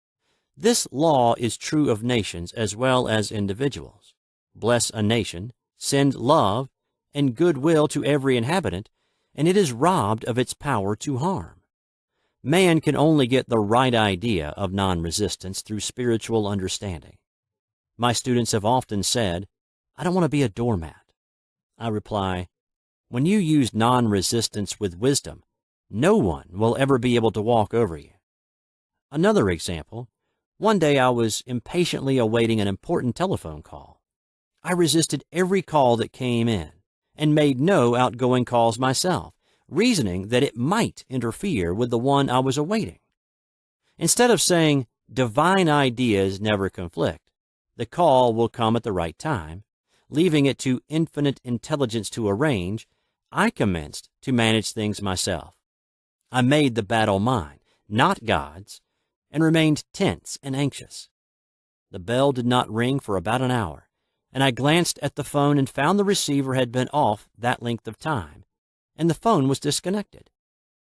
This law is true of nations as well as individuals. Bless a nation, send love and goodwill to every inhabitant, and it is robbed of its power to harm. Man can only get the right idea of non-resistance through spiritual understanding. My students have often said, "I don't want to be a doormat." I reply, when you use non-resistance with wisdom, no one will ever be able to walk over you. Another example, one day I was impatiently awaiting an important telephone call. I resisted every call that came in and made no outgoing calls myself, reasoning that it might interfere with the one I was awaiting. Instead of saying, divine ideas never conflict, the call will come at the right time, leaving it to infinite intelligence to arrange, I commenced to manage things myself. I made the battle mine, not God's, and remained tense and anxious. The bell did not ring for about an hour, and I glanced at the phone and found the receiver had been off that length of time, and the phone was disconnected.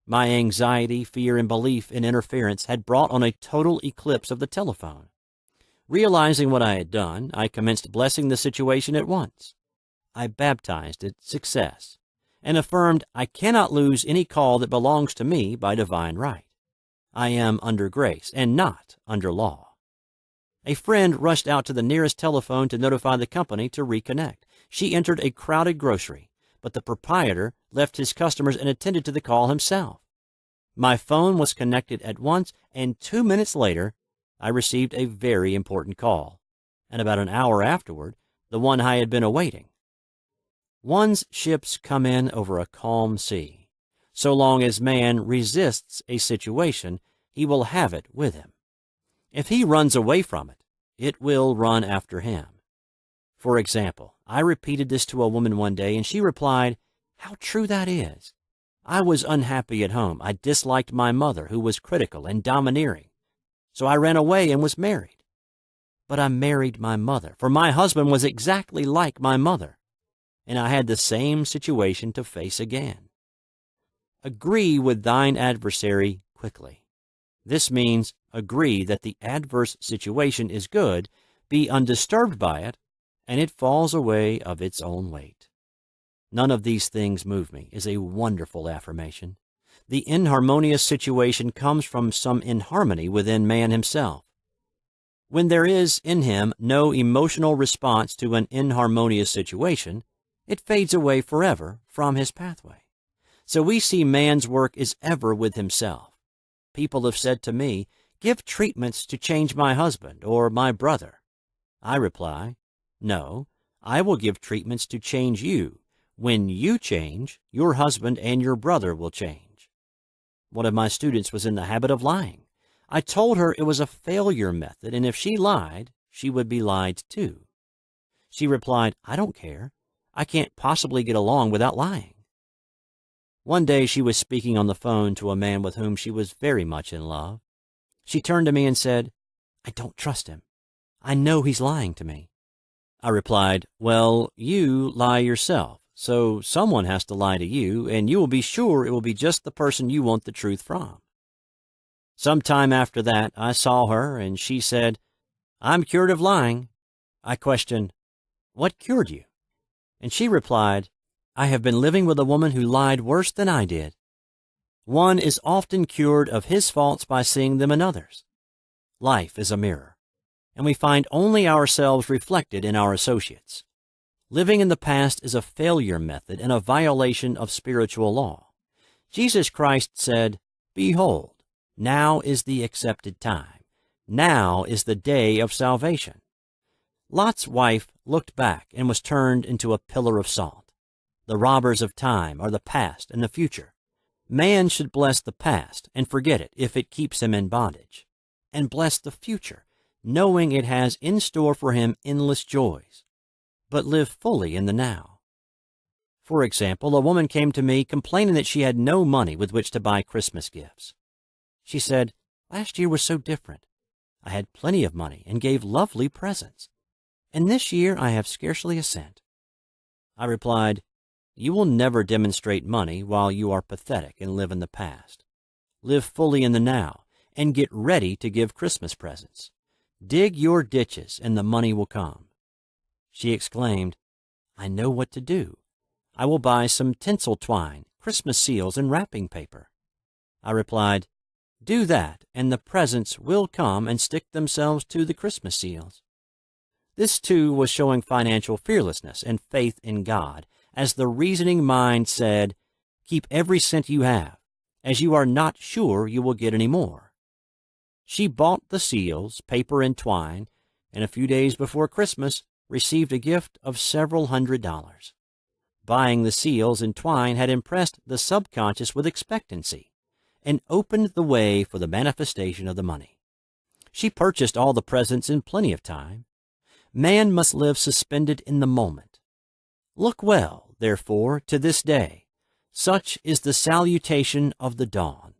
My anxiety, fear, and belief in interference had brought on a total eclipse of the telephone. Realizing what I had done, I commenced blessing the situation at once. I baptized it success, and affirmed I cannot lose any call that belongs to me by divine right. I am under grace and not under law. A friend rushed out to the nearest telephone to notify the company to reconnect. She entered a crowded grocery, but the proprietor left his customers and attended to the call himself. My phone was connected at once, and 2 minutes later, I received a very important call, and about an hour afterward, the one I had been awaiting. One's ships come in over a calm sea. So long as man resists a situation, he will have it with him. If he runs away from it, it will run after him. For example, I repeated this to a woman one day, and she replied, "How true that is. I was unhappy at home. I disliked my mother, who was critical and domineering. So I ran away and was married. But I married my mother, for my husband was exactly like my mother, and I had the same situation to face again." Agree with thine adversary quickly. This means agree that the adverse situation is good, be undisturbed by it, and it falls away of its own weight. None of these things move me is a wonderful affirmation. The inharmonious situation comes from some inharmony within man himself. When there is in him no emotional response to an inharmonious situation, it fades away forever from his pathway. So we see man's work is ever with himself. People have said to me, "Give treatments to change my husband or my brother." I reply, "No, I will give treatments to change you. When you change, your husband and your brother will change." One of my students was in the habit of lying. I told her it was a failure method, and if she lied, she would be lied to. She replied, "I don't care. I can't possibly get along without lying." One day she was speaking on the phone to a man with whom she was very much in love. She turned to me and said, "I don't trust him. I know he's lying to me." I replied, "Well, you lie yourself, so someone has to lie to you, and you will be sure it will be just the person you want the truth from." Some time after that, I saw her, and she said, "I'm cured of lying." I questioned, "What cured you?" And she replied, "I have been living with a woman who lied worse than I did." One is often cured of his faults by seeing them in others. Life is a mirror, and we find only ourselves reflected in our associates. Living in the past is a failure method and a violation of spiritual law. Jesus Christ said, "Behold, now is the accepted time. Now is the day of salvation." Lot's wife looked back and was turned into a pillar of salt. The robbers of time are the past and the future. Man should bless the past and forget it if it keeps him in bondage, and bless the future, knowing it has in store for him endless joys, but live fully in the now. For example, a woman came to me complaining that she had no money with which to buy Christmas gifts. She said, "Last year was so different. I had plenty of money and gave lovely presents, and this year I have scarcely a cent." I replied, "You will never demonstrate money while you are pathetic and live in the past. Live fully in the now and get ready to give Christmas presents. Dig your ditches and the money will come." She exclaimed, "I know what to do. I will buy some tinsel twine, Christmas seals, and wrapping paper." I replied, "Do that, and the presents will come and stick themselves to the Christmas seals." This, too, was showing financial fearlessness and faith in God, as the reasoning mind said, "Keep every cent you have, as you are not sure you will get any more." She bought the seals, paper, and twine, and a few days before Christmas received a gift of several $100s. Buying the seals and twine had impressed the subconscious with expectancy and opened the way for the manifestation of the money. She purchased all the presents in plenty of time. man must live suspended in the moment. Look well, therefore, to this day. Such is the salutation of the dawn.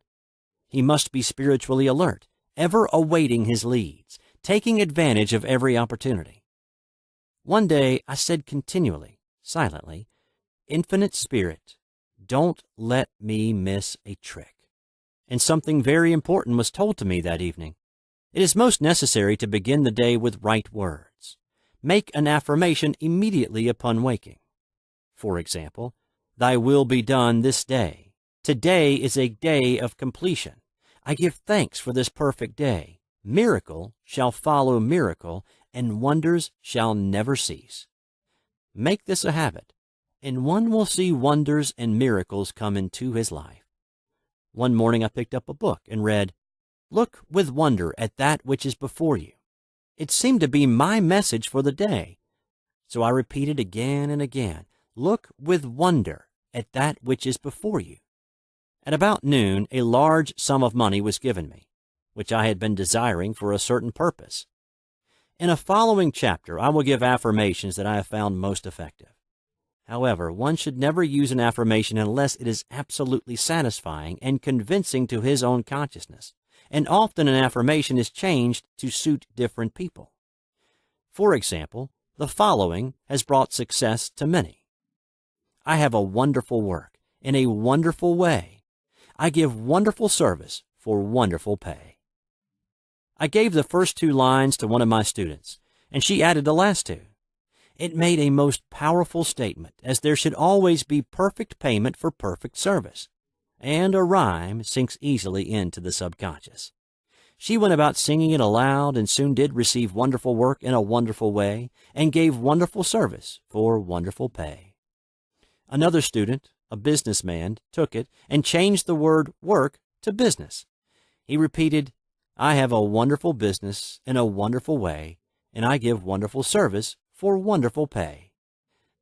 He must be spiritually alert, ever awaiting his leads, taking advantage of every opportunity. One day I said continually, silently, Infinite Spirit, don't let me miss a trick. And something very important was told to me that evening. It is most necessary to begin the day with right words. Make an affirmation immediately upon waking. For example, Thy will be done this day. Today is a day of completion. I give thanks for this perfect day. Miracle shall follow miracle, and wonders shall never cease. Make this a habit, and one will see wonders and miracles come into his life. One morning I picked up a book and read, Look with wonder at that which is before you. It seemed to be my message for the day. So I repeated again and again, Look with wonder at that which is before you. At about noon, a large sum of money was given me, which I had been desiring for a certain purpose. In a following chapter, I will give affirmations that I have found most effective. However, one should never use an affirmation unless it is absolutely satisfying and convincing to his own consciousness, and often an affirmation is changed to suit different people. For example, the following has brought success to many. I have a wonderful work in a wonderful way. I give wonderful service for wonderful pay. I gave the first two lines to one of my students, and she added the last two. It made a most powerful statement, as there should always be perfect payment for perfect service, and a rhyme sinks easily into the subconscious. She went about singing it aloud and soon did receive wonderful work in a wonderful way and gave wonderful service for wonderful pay. Another student, a businessman, took it and changed the word work to business. He repeated, I have a wonderful business in a wonderful way, and I give wonderful service for wonderful pay.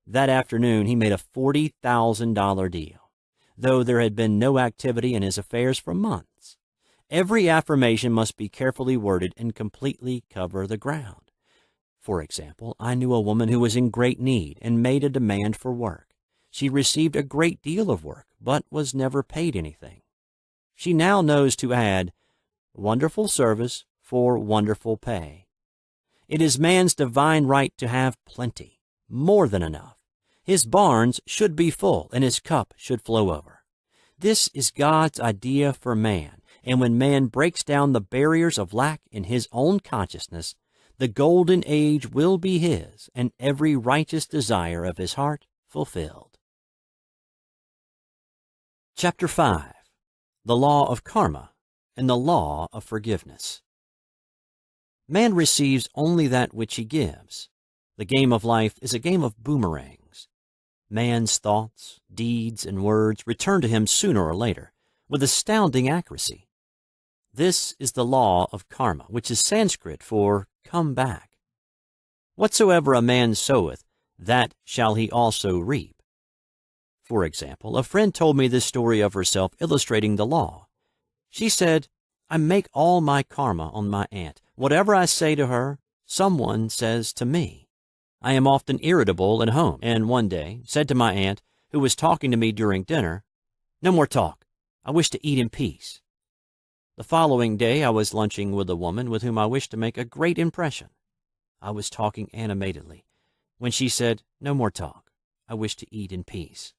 That afternoon he made a $40,000 deal, though there had been no activity in his affairs for months. Every affirmation must be carefully worded and completely cover the ground. For example, I knew a woman who was in great need and made a demand for work. She received a great deal of work, but was never paid anything. She now knows to add, wonderful service for wonderful pay. It is man's divine right to have plenty, more than enough. His barns should be full, and his cup should flow over. This is God's idea for man, and when man breaks down the barriers of lack in his own consciousness, the golden age will be his, and every righteous desire of his heart fulfilled. Chapter 5. The Law of Karma and the Law of Forgiveness. Man receives only that which he gives. The game of life is a game of boomerangs. Man's thoughts, deeds, and words return to him sooner or later, with astounding accuracy. This is the law of karma, which is Sanskrit for come back. Whatsoever a man soweth, that shall he also reap. For example, a friend told me this story of herself illustrating the law. She said, I make all my karma on my aunt. Whatever I say to her, someone says to me. I am often irritable at home, and one day said to my aunt, who was talking to me during dinner, No more talk. I wish to eat in peace. The following day I was lunching with a woman with whom I wished to make a great impression. I was talking animatedly when she said, No more talk. I wish to eat in peace.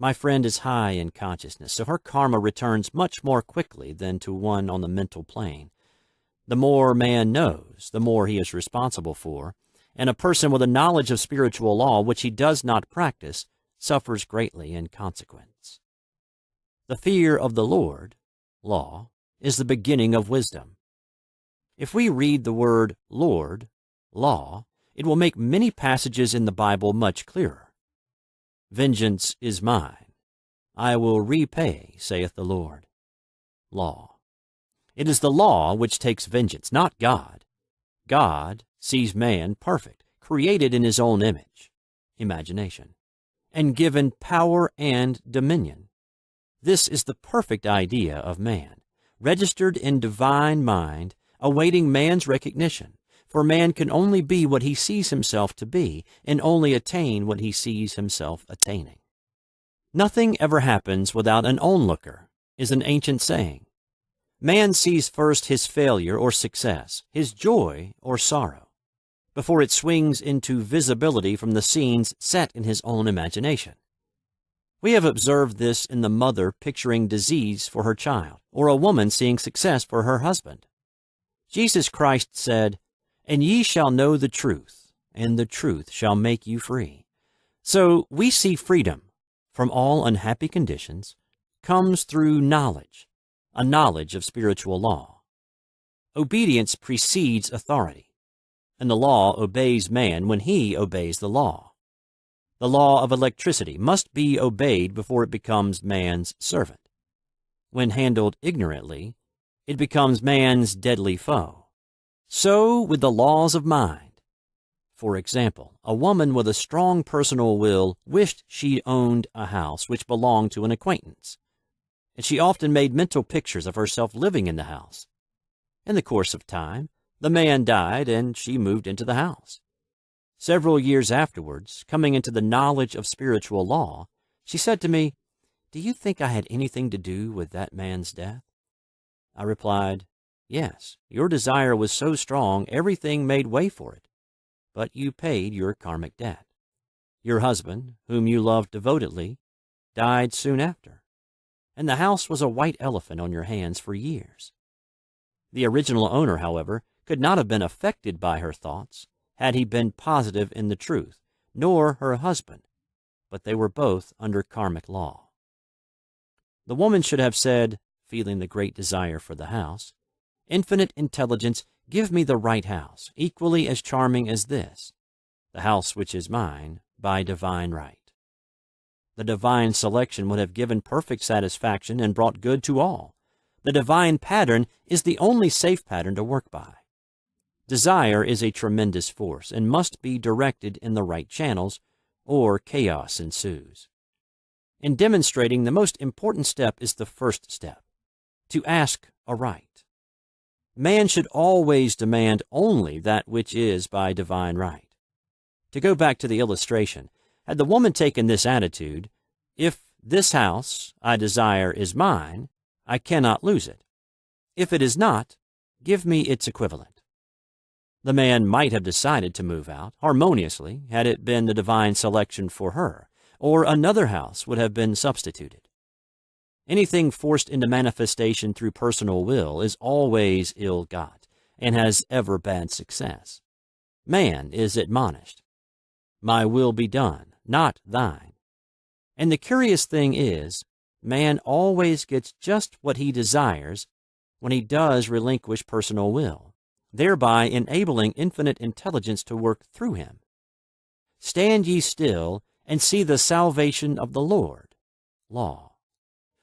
My friend is high in consciousness, so her karma returns much more quickly than to one on the mental plane. The more man knows, the more he is responsible for, and a person with a knowledge of spiritual law which he does not practice suffers greatly in consequence. The fear of the Lord, law, is the beginning of wisdom. If we read the word Lord, law, it will make many passages in the Bible much clearer. Vengeance is mine. I will repay, saith the Lord. Law. It is the law which takes vengeance, not God. God sees man perfect, created in his own image, imagination, and given power and dominion. This is the perfect idea of man, registered in divine mind, awaiting man's recognition, for man can only be what he sees himself to be, and only attain what he sees himself attaining. Nothing ever happens without an onlooker, is an ancient saying. Man sees first his failure or success, his joy or sorrow, before it swings into visibility from the scenes set in his own imagination. We have observed this in the mother picturing disease for her child, or a woman seeing success for her husband. Jesus Christ said, "And ye shall know the truth, and the truth shall make you free." So we see freedom from all unhappy conditions comes through knowledge, a knowledge of spiritual law. Obedience precedes authority, and the law obeys man when he obeys the law. The law of electricity must be obeyed before it becomes man's servant. When handled ignorantly, it becomes man's deadly foe. So with the laws of mind. For example, a woman with a strong personal will wished she owned a house which belonged to an acquaintance, and she often made mental pictures of herself living in the house. In the course of time, the man died and she moved into the house. Several years afterwards, coming into the knowledge of spiritual law, she said to me, "Do you think I had anything to do with that man's death?" I replied, "Yes, your desire was so strong everything made way for it, but you paid your karmic debt. Your husband, whom you loved devotedly, died soon after, and the house was a white elephant on your hands for years." The original owner, however, could not have been affected by her thoughts had he been positive in the truth, nor her husband, but they were both under karmic law. The woman should have said, feeling the great desire for the house, "Infinite intelligence, give me the right house, equally as charming as this, the house which is mine by divine right." The divine selection would have given perfect satisfaction and brought good to all. The divine pattern is the only safe pattern to work by. Desire is a tremendous force and must be directed in the right channels, or chaos ensues. In demonstrating, the most important step is the first step, to ask aright. Man should always demand only that which is by divine right. To go back to the illustration, had the woman taken this attitude, "If this house I desire is mine, I cannot lose it. If it is not, give me its equivalent." The man might have decided to move out harmoniously had it been the divine selection for her, or another house would have been substituted. Anything forced into manifestation through personal will is always ill-got, and has ever bad success. Man is admonished, "My will be done, not thine." And the curious thing is, man always gets just what he desires when he does relinquish personal will, thereby enabling infinite intelligence to work through him. "Stand ye still and see the salvation of the Lord." Law.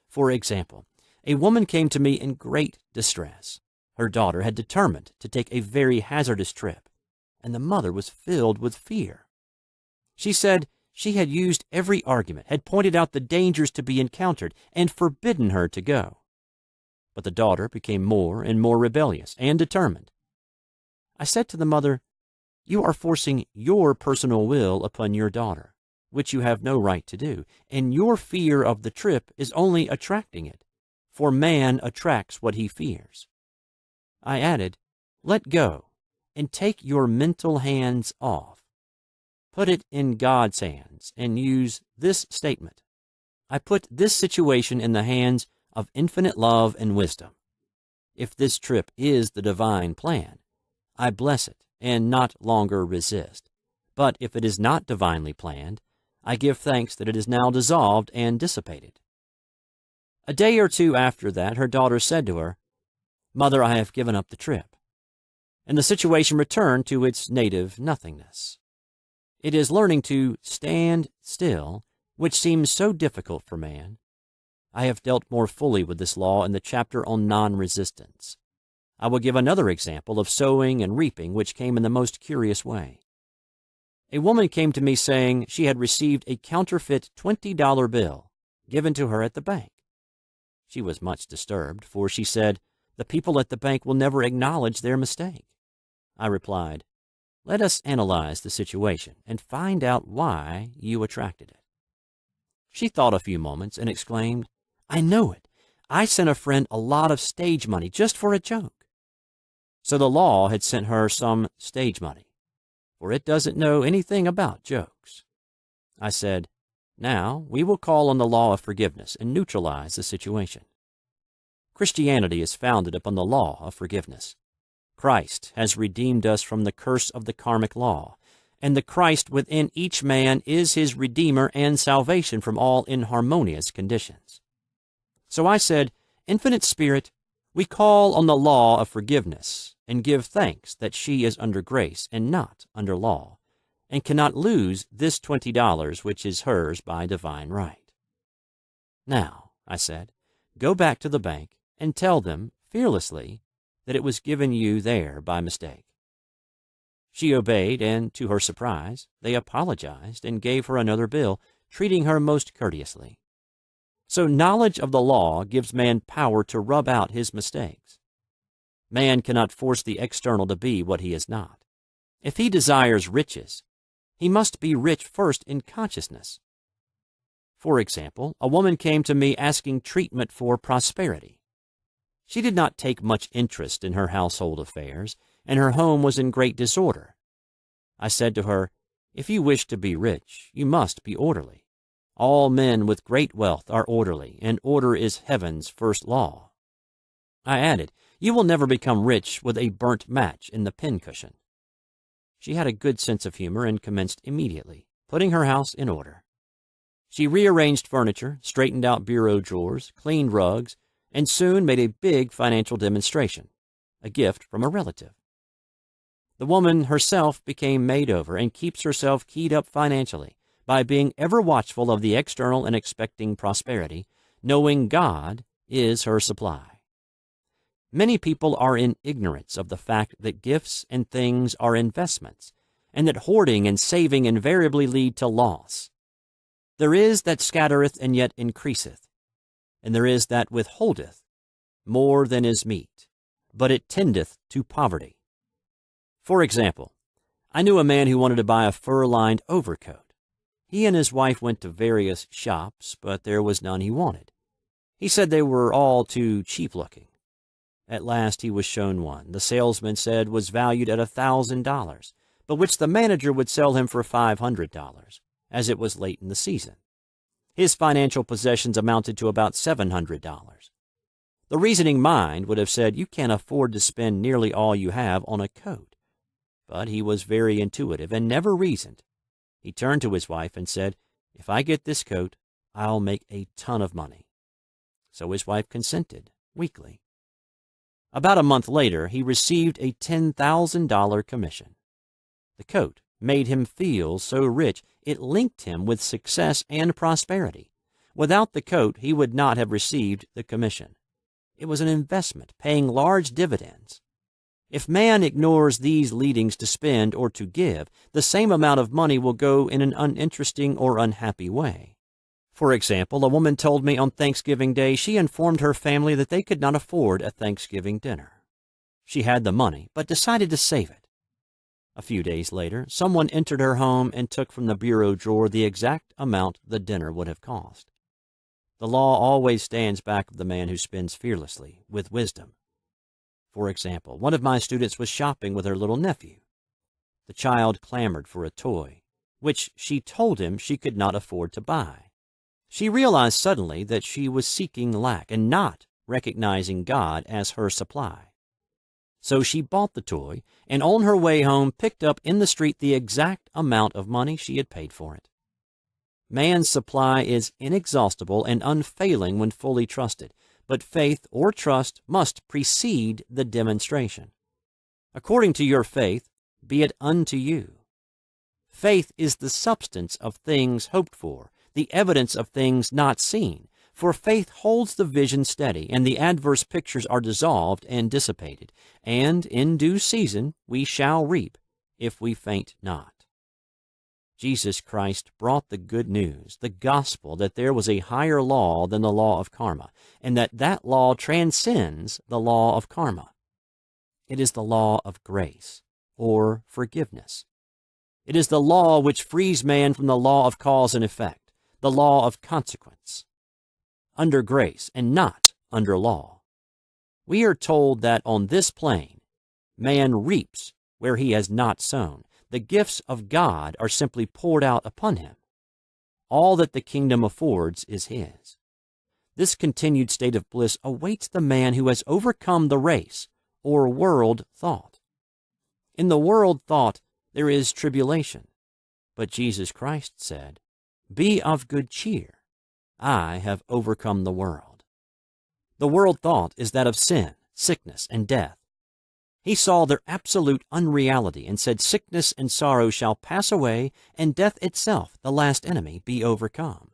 For example, a woman came to me in great distress. Her daughter had determined to take a very hazardous trip, and the mother was filled with fear. She said she had used every argument, had pointed out the dangers to be encountered, and forbidden her to go. But the daughter became more and more rebellious and determined. I said to the mother, "You are forcing your personal will upon your daughter, which you have no right to do, and your fear of the trip is only attracting it, for man attracts what he fears." I added, "Let go, and take your mental hands off. Put it in God's hands, and use this statement: I put this situation in the hands of infinite love and wisdom. If this trip is the divine plan, I bless it and not longer resist. But if it is not divinely planned, I give thanks that it is now dissolved and dissipated." A day or two after that, her daughter said to her, "Mother, I have given up the trip," and the situation returned to its native nothingness. It is learning to stand still, which seems so difficult for man. I have dealt more fully with this law in the chapter on non-resistance. I will give another example of sowing and reaping which came in the most curious way. A woman came to me saying she had received a counterfeit $20 bill given to her at the bank. She was much disturbed, for she said, "The people at the bank will never acknowledge their mistake." I replied, "Let us analyze the situation and find out why you attracted it." She thought a few moments and exclaimed, "I know it. I sent a friend a lot of stage money just for a joke." So the law had sent her some stage money, for it doesn't know anything about jokes. I said, "Now we will call on the law of forgiveness and neutralize the situation." Christianity is founded upon the law of forgiveness. Christ has redeemed us from the curse of the karmic law, and the Christ within each man is his Redeemer and salvation from all inharmonious conditions. So I said, "Infinite Spirit, we call on the law of forgiveness and give thanks that she is under grace and not under law, and cannot lose this $20 which is hers by divine right. Now," I said, "go back to the bank and tell them fearlessly that it was given you there by mistake." She obeyed, and to her surprise, they apologized and gave her another bill, treating her most courteously. So knowledge of the law gives man power to rub out his mistakes. Man cannot force the external to be what he is not. If he desires riches, he must be rich first in consciousness. For example, a woman came to me asking treatment for prosperity. She did not take much interest in her household affairs, and her home was in great disorder. I said to her, "If you wish to be rich, you must be orderly. All men with great wealth are orderly, and order is heaven's first law." I added, "You will never become rich with a burnt match in the pincushion." She had a good sense of humor and commenced immediately, putting her house in order. She rearranged furniture, straightened out bureau drawers, cleaned rugs, and soon made a big financial demonstration, a gift from a relative. The woman herself became made over and keeps herself keyed up financially by being ever watchful of the external and expecting prosperity, knowing God is her supply. Many people are in ignorance of the fact that gifts and things are investments, and that hoarding and saving invariably lead to loss. There is that scattereth and yet increaseth, and there is that withholdeth more than is meet, but it tendeth to poverty. For example, I knew a man who wanted to buy a fur-lined overcoat. He and his wife went to various shops, but there was none he wanted. He said they were all too cheap-looking. At last he was shown one the salesman said was valued at $1,000, but which the manager would sell him for $500, as it was late in the season. His financial possessions amounted to about $700. The reasoning mind would have said, "You can't afford to spend nearly all you have on a coat." But he was very intuitive and never reasoned. He turned to his wife and said, "If I get this coat, I'll make a ton of money." So his wife consented, weakly. About a month later, he received a $10,000 commission. The coat made him feel so rich it linked him with success and prosperity. Without the coat, he would not have received the commission. It was an investment, paying large dividends. If man ignores these leadings to spend or to give, the same amount of money will go in an uninteresting or unhappy way. For example, a woman told me on Thanksgiving Day she informed her family that they could not afford a Thanksgiving dinner. She had the money, but decided to save it. A few days later, someone entered her home and took from the bureau drawer the exact amount the dinner would have cost. The law always stands back of the man who spends fearlessly, with wisdom. For example, one of my students was shopping with her little nephew. The child clamored for a toy, which she told him she could not afford to buy. She realized suddenly that she was seeking lack and not recognizing God as her supply. So she bought the toy, and on her way home picked up in the street the exact amount of money she had paid for it. Man's supply is inexhaustible and unfailing when fully trusted, but faith or trust must precede the demonstration. According to your faith, be it unto you. Faith is the substance of things hoped for, the evidence of things not seen, for faith holds the vision steady, and the adverse pictures are dissolved and dissipated, and in due season we shall reap, if we faint not. Jesus Christ brought the good news, the gospel, that there was a higher law than the law of karma, and that law transcends the law of karma. It is the law of grace, or forgiveness. It is the law which frees man from the law of cause and effect, the law of consequence, under grace and not under law. We are told that on this plane, man reaps where he has not sown. The gifts of God are simply poured out upon him. All that the kingdom affords is his. This continued state of bliss awaits the man who has overcome the race or world thought. In the world thought, there is tribulation. But Jesus Christ said, "Be of good cheer. I have overcome the world." The world thought is that of sin, sickness, and death. He saw their absolute unreality and said, "Sickness and sorrow shall pass away, and death itself, the last enemy, be overcome."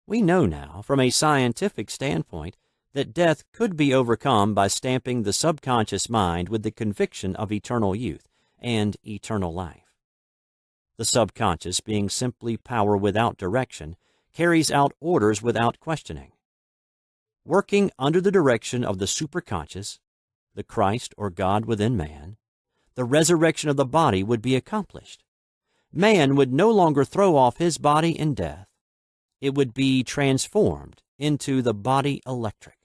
We know now, from a scientific standpoint, that death could be overcome by stamping the subconscious mind with the conviction of eternal youth and eternal life. The subconscious, being simply power without direction, carries out orders without questioning. Working under the direction of the superconscious, the Christ or God within man, the resurrection of the body would be accomplished. Man would no longer throw off his body in death. It would be transformed into the body electric,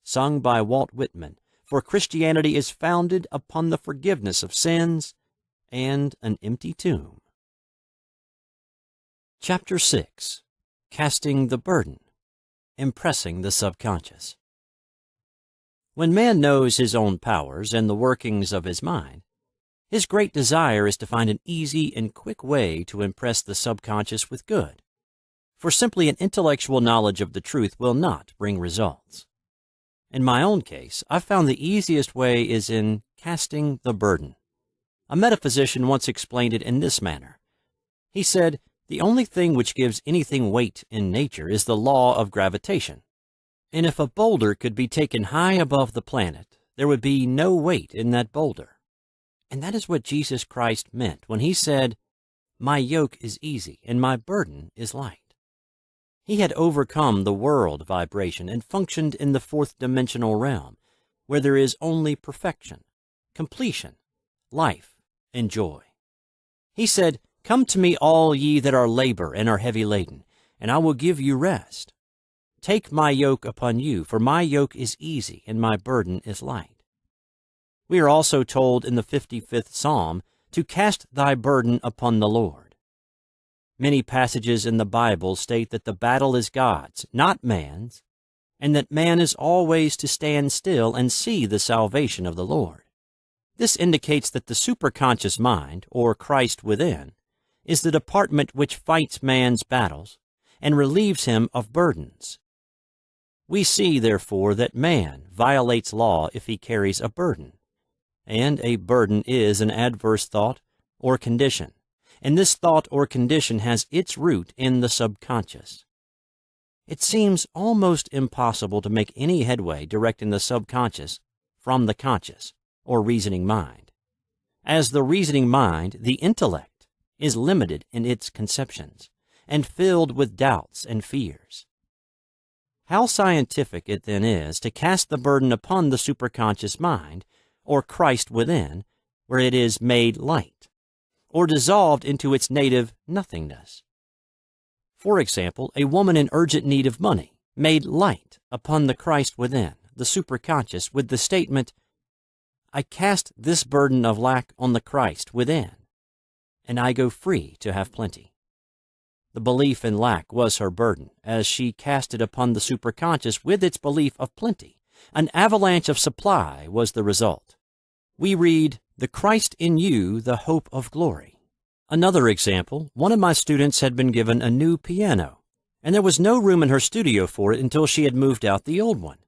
sung by Walt Whitman, for Christianity is founded upon the forgiveness of sins and an empty tomb. Chapter 6. Casting the Burden, Impressing the Subconscious. When man knows his own powers and the workings of his mind, his great desire is to find an easy and quick way to impress the subconscious with good, for simply an intellectual knowledge of the truth will not bring results. In my own case, I've found the easiest way is in casting the burden. A metaphysician once explained it in this manner. He said, "The only thing which gives anything weight in nature is the law of gravitation. And if a boulder could be taken high above the planet, there would be no weight in that boulder." And that is what Jesus Christ meant when he said, "My yoke is easy and my burden is light." He had overcome the world vibration and functioned in the fourth-dimensional realm, where there is only perfection, completion, life, and joy. He said, "Come to me, all ye that are labor and are heavy laden, and I will give you rest. Take my yoke upon you, for my yoke is easy and my burden is light." We are also told in the 55th Psalm to cast thy burden upon the Lord. Many passages in the Bible state that the battle is God's, not man's, and that man is always to stand still and see the salvation of the Lord. This indicates that the superconscious mind, or Christ within, is the department which fights man's battles and relieves him of burdens. We see, therefore, that man violates law if he carries a burden, and a burden is an adverse thought or condition, and this thought or condition has its root in the subconscious. It seems almost impossible to make any headway directing the subconscious from the conscious or reasoning mind. As the reasoning mind, the intellect is limited in its conceptions and filled with doubts and fears. How scientific it then is to cast the burden upon the superconscious mind, or Christ within, where it is made light, or dissolved into its native nothingness. For example, a woman in urgent need of money, made light upon the Christ within, the superconscious, with the statement, "I cast this burden of lack on the Christ within, and I go free to have plenty." The belief in lack was her burden, as she cast it upon the superconscious with its belief of plenty. An avalanche of supply was the result. We read, "The Christ in you, the hope of glory." Another example, one of my students had been given a new piano, and there was no room in her studio for it until she had moved out the old one.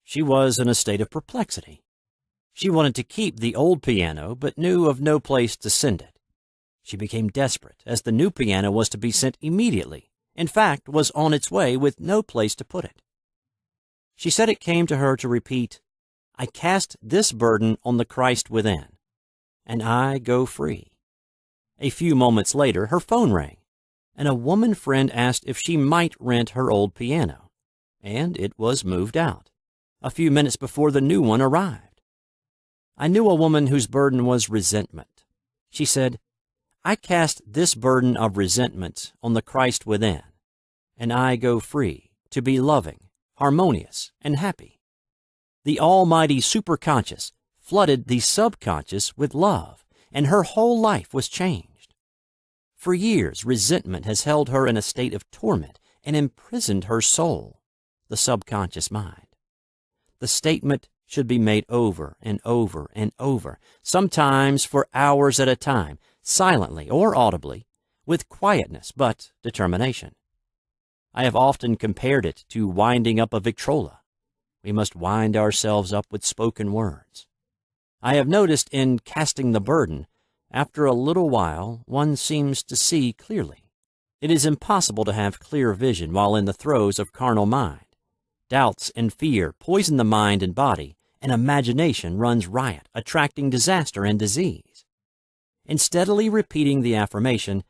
She was in a state of perplexity. She wanted to keep the old piano, but knew of no place to send it. She became desperate, as the new piano was to be sent immediately, in fact, was on its way with no place to put it. She said it came to her to repeat, "I cast this burden on the Christ within, and I go free." A few moments later, her phone rang, and a woman friend asked if she might rent her old piano, and it was moved out, a few minutes before the new one arrived. I knew a woman whose burden was resentment. She said, "I cast this burden of resentment on the Christ within, and I go free to be loving, harmonious, and happy." The almighty superconscious flooded the subconscious with love, and her whole life was changed. For years, resentment has held her in a state of torment and imprisoned her soul, the subconscious mind. The statement should be made over and over and over, sometimes for hours at a time, silently or audibly, with quietness but determination. I have often compared it to winding up a Victrola. We must wind ourselves up with spoken words. I have noticed in casting the burden, after a little while one seems to see clearly. It is impossible to have clear vision while in the throes of carnal mind. Doubts and fear poison the mind and body, and imagination runs riot, attracting disaster and disease. In steadily repeating the affirmation,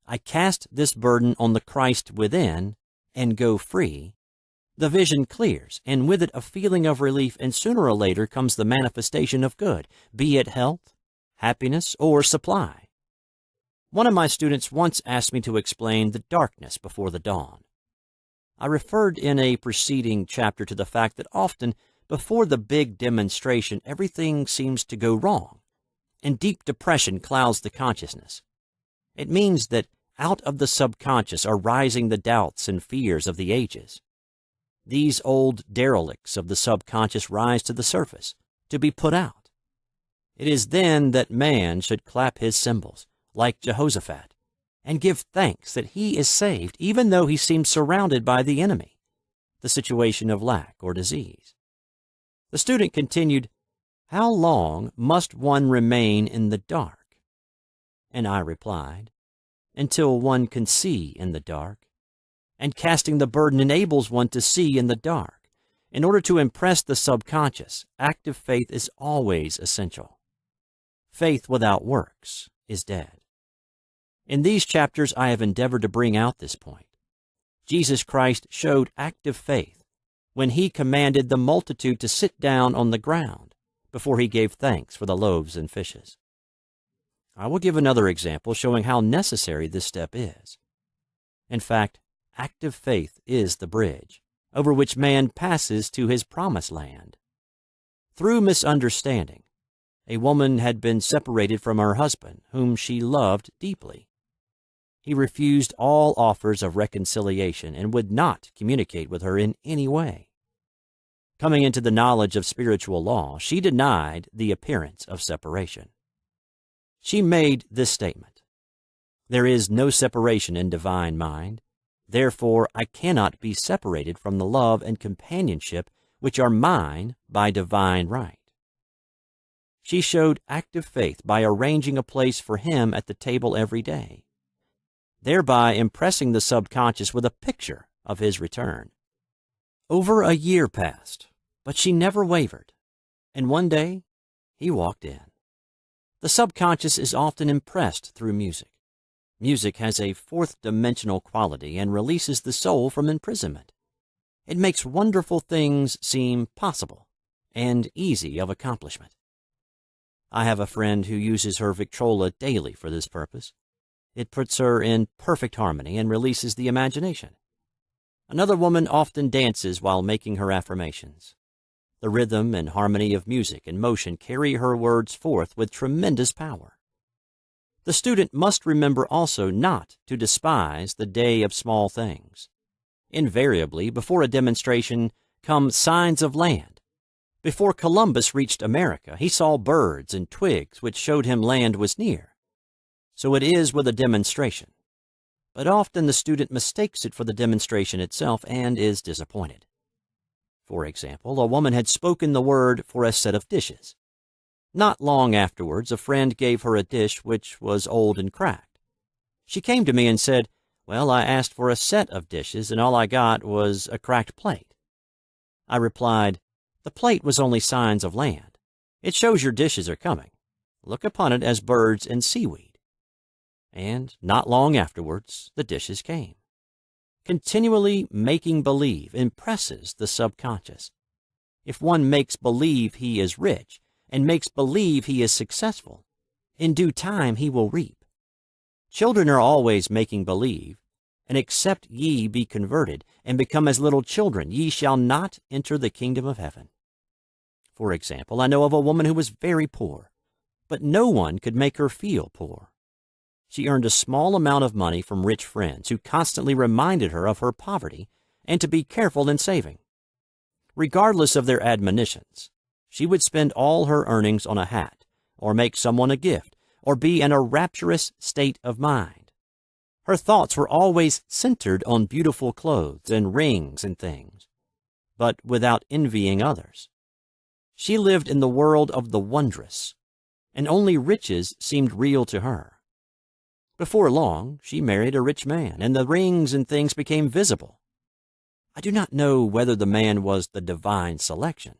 "I cast this burden on the Christ within and go free," the vision clears, and with it a feeling of relief, and sooner or later comes the manifestation of good, be it health, happiness, or supply. One of my students once asked me to explain the darkness before the dawn. I referred in a preceding chapter to the fact that often before the big demonstration everything seems to go wrong, and deep depression clouds the consciousness. It means that out of the subconscious are rising the doubts and fears of the ages. These old derelicts of the subconscious rise to the surface, to be put out. It is then that man should clap his cymbals, like Jehoshaphat, and give thanks that he is saved, even though he seems surrounded by the enemy, the situation of lack or disease. The student continued, "How long must one remain in the dark?" And I replied, "Until one can see in the dark." And casting the burden enables one to see in the dark. In order to impress the subconscious, active faith is always essential. Faith without works is dead. In these chapters, I have endeavored to bring out this point. Jesus Christ showed active faith when he commanded the multitude to sit down on the ground before he gave thanks for the loaves and fishes. I will give another example showing how necessary this step is. In fact, active faith is the bridge over which man passes to his promised land. Through misunderstanding, a woman had been separated from her husband, whom she loved deeply. He refused all offers of reconciliation and would not communicate with her in any way. Coming into the knowledge of spiritual law, she denied the appearance of separation. She made this statement: "There is no separation in divine mind. Therefore, I cannot be separated from the love and companionship which are mine by divine right." She showed active faith by arranging a place for him at the table every day, thereby impressing the subconscious with a picture of his return. Over a year passed, but she never wavered, and one day he walked in. The subconscious is often impressed through music. Music has a fourth-dimensional quality and releases the soul from imprisonment. It makes wonderful things seem possible and easy of accomplishment. I have a friend who uses her Victrola daily for this purpose. It puts her in perfect harmony and releases the imagination. Another woman often dances while making her affirmations. The rhythm and harmony of music and motion carry her words forth with tremendous power. The student must remember also not to despise the day of small things. Invariably, before a demonstration come signs of land. Before Columbus reached America, he saw birds and twigs which showed him land was near. So it is with a demonstration. But often the student mistakes it for the demonstration itself and is disappointed. For example, a woman had spoken the word for a set of dishes. Not long afterwards, a friend gave her a dish which was old and cracked. She came to me and said, "Well, I asked for a set of dishes, and all I got was a cracked plate." I replied, "The plate was only signs of land. It shows your dishes are coming. Look upon it as birds and seaweed." And not long afterwards, the dishes came. Continually making believe impresses the subconscious. If one makes believe he is rich, and makes believe he is successful, in due time he will reap. Children are always making believe, and except ye be converted and become as little children, ye shall not enter the kingdom of heaven. For example, I know of a woman who was very poor, but no one could make her feel poor. She earned a small amount of money from rich friends who constantly reminded her of her poverty and to be careful in saving. Regardless of their admonitions, she would spend all her earnings on a hat, or make someone a gift, or be in a rapturous state of mind. Her thoughts were always centered on beautiful clothes and rings and things, but without envying others. She lived in the world of the wondrous, and only riches seemed real to her. Before long, she married a rich man, and the rings and things became visible. I do not know whether the man was the divine selection,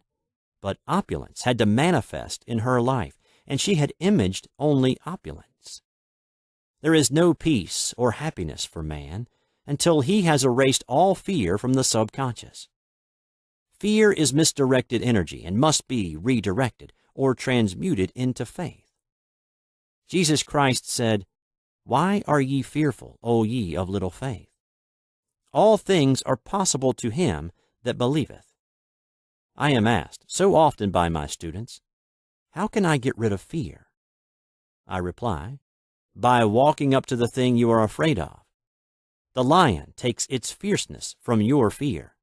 but opulence had to manifest in her life, and she had imaged only opulence. There is no peace or happiness for man until he has erased all fear from the subconscious. Fear is misdirected energy and must be redirected or transmuted into faith. Jesus Christ said, "Why are ye fearful, O ye of little faith? All things are possible to him that believeth." I am asked so often by my students, "How can I get rid of fear?" I reply, by walking up to the thing you are afraid of. The lion takes its fierceness from your fear.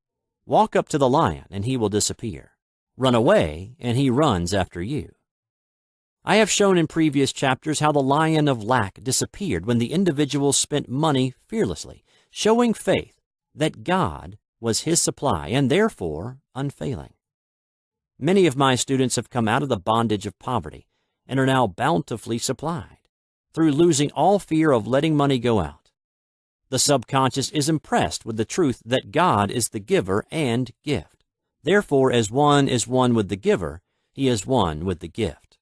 Walk up to the lion and he will disappear. Run away and he runs after you. I have shown in previous chapters how the lion of lack disappeared when the individual spent money fearlessly, showing faith that God was his supply and therefore unfailing. Many of my students have come out of the bondage of poverty and are now bountifully supplied through losing all fear of letting money go out. The subconscious is impressed with the truth that God is the giver and gift. Therefore, as one is one with the giver, he is one with the gift.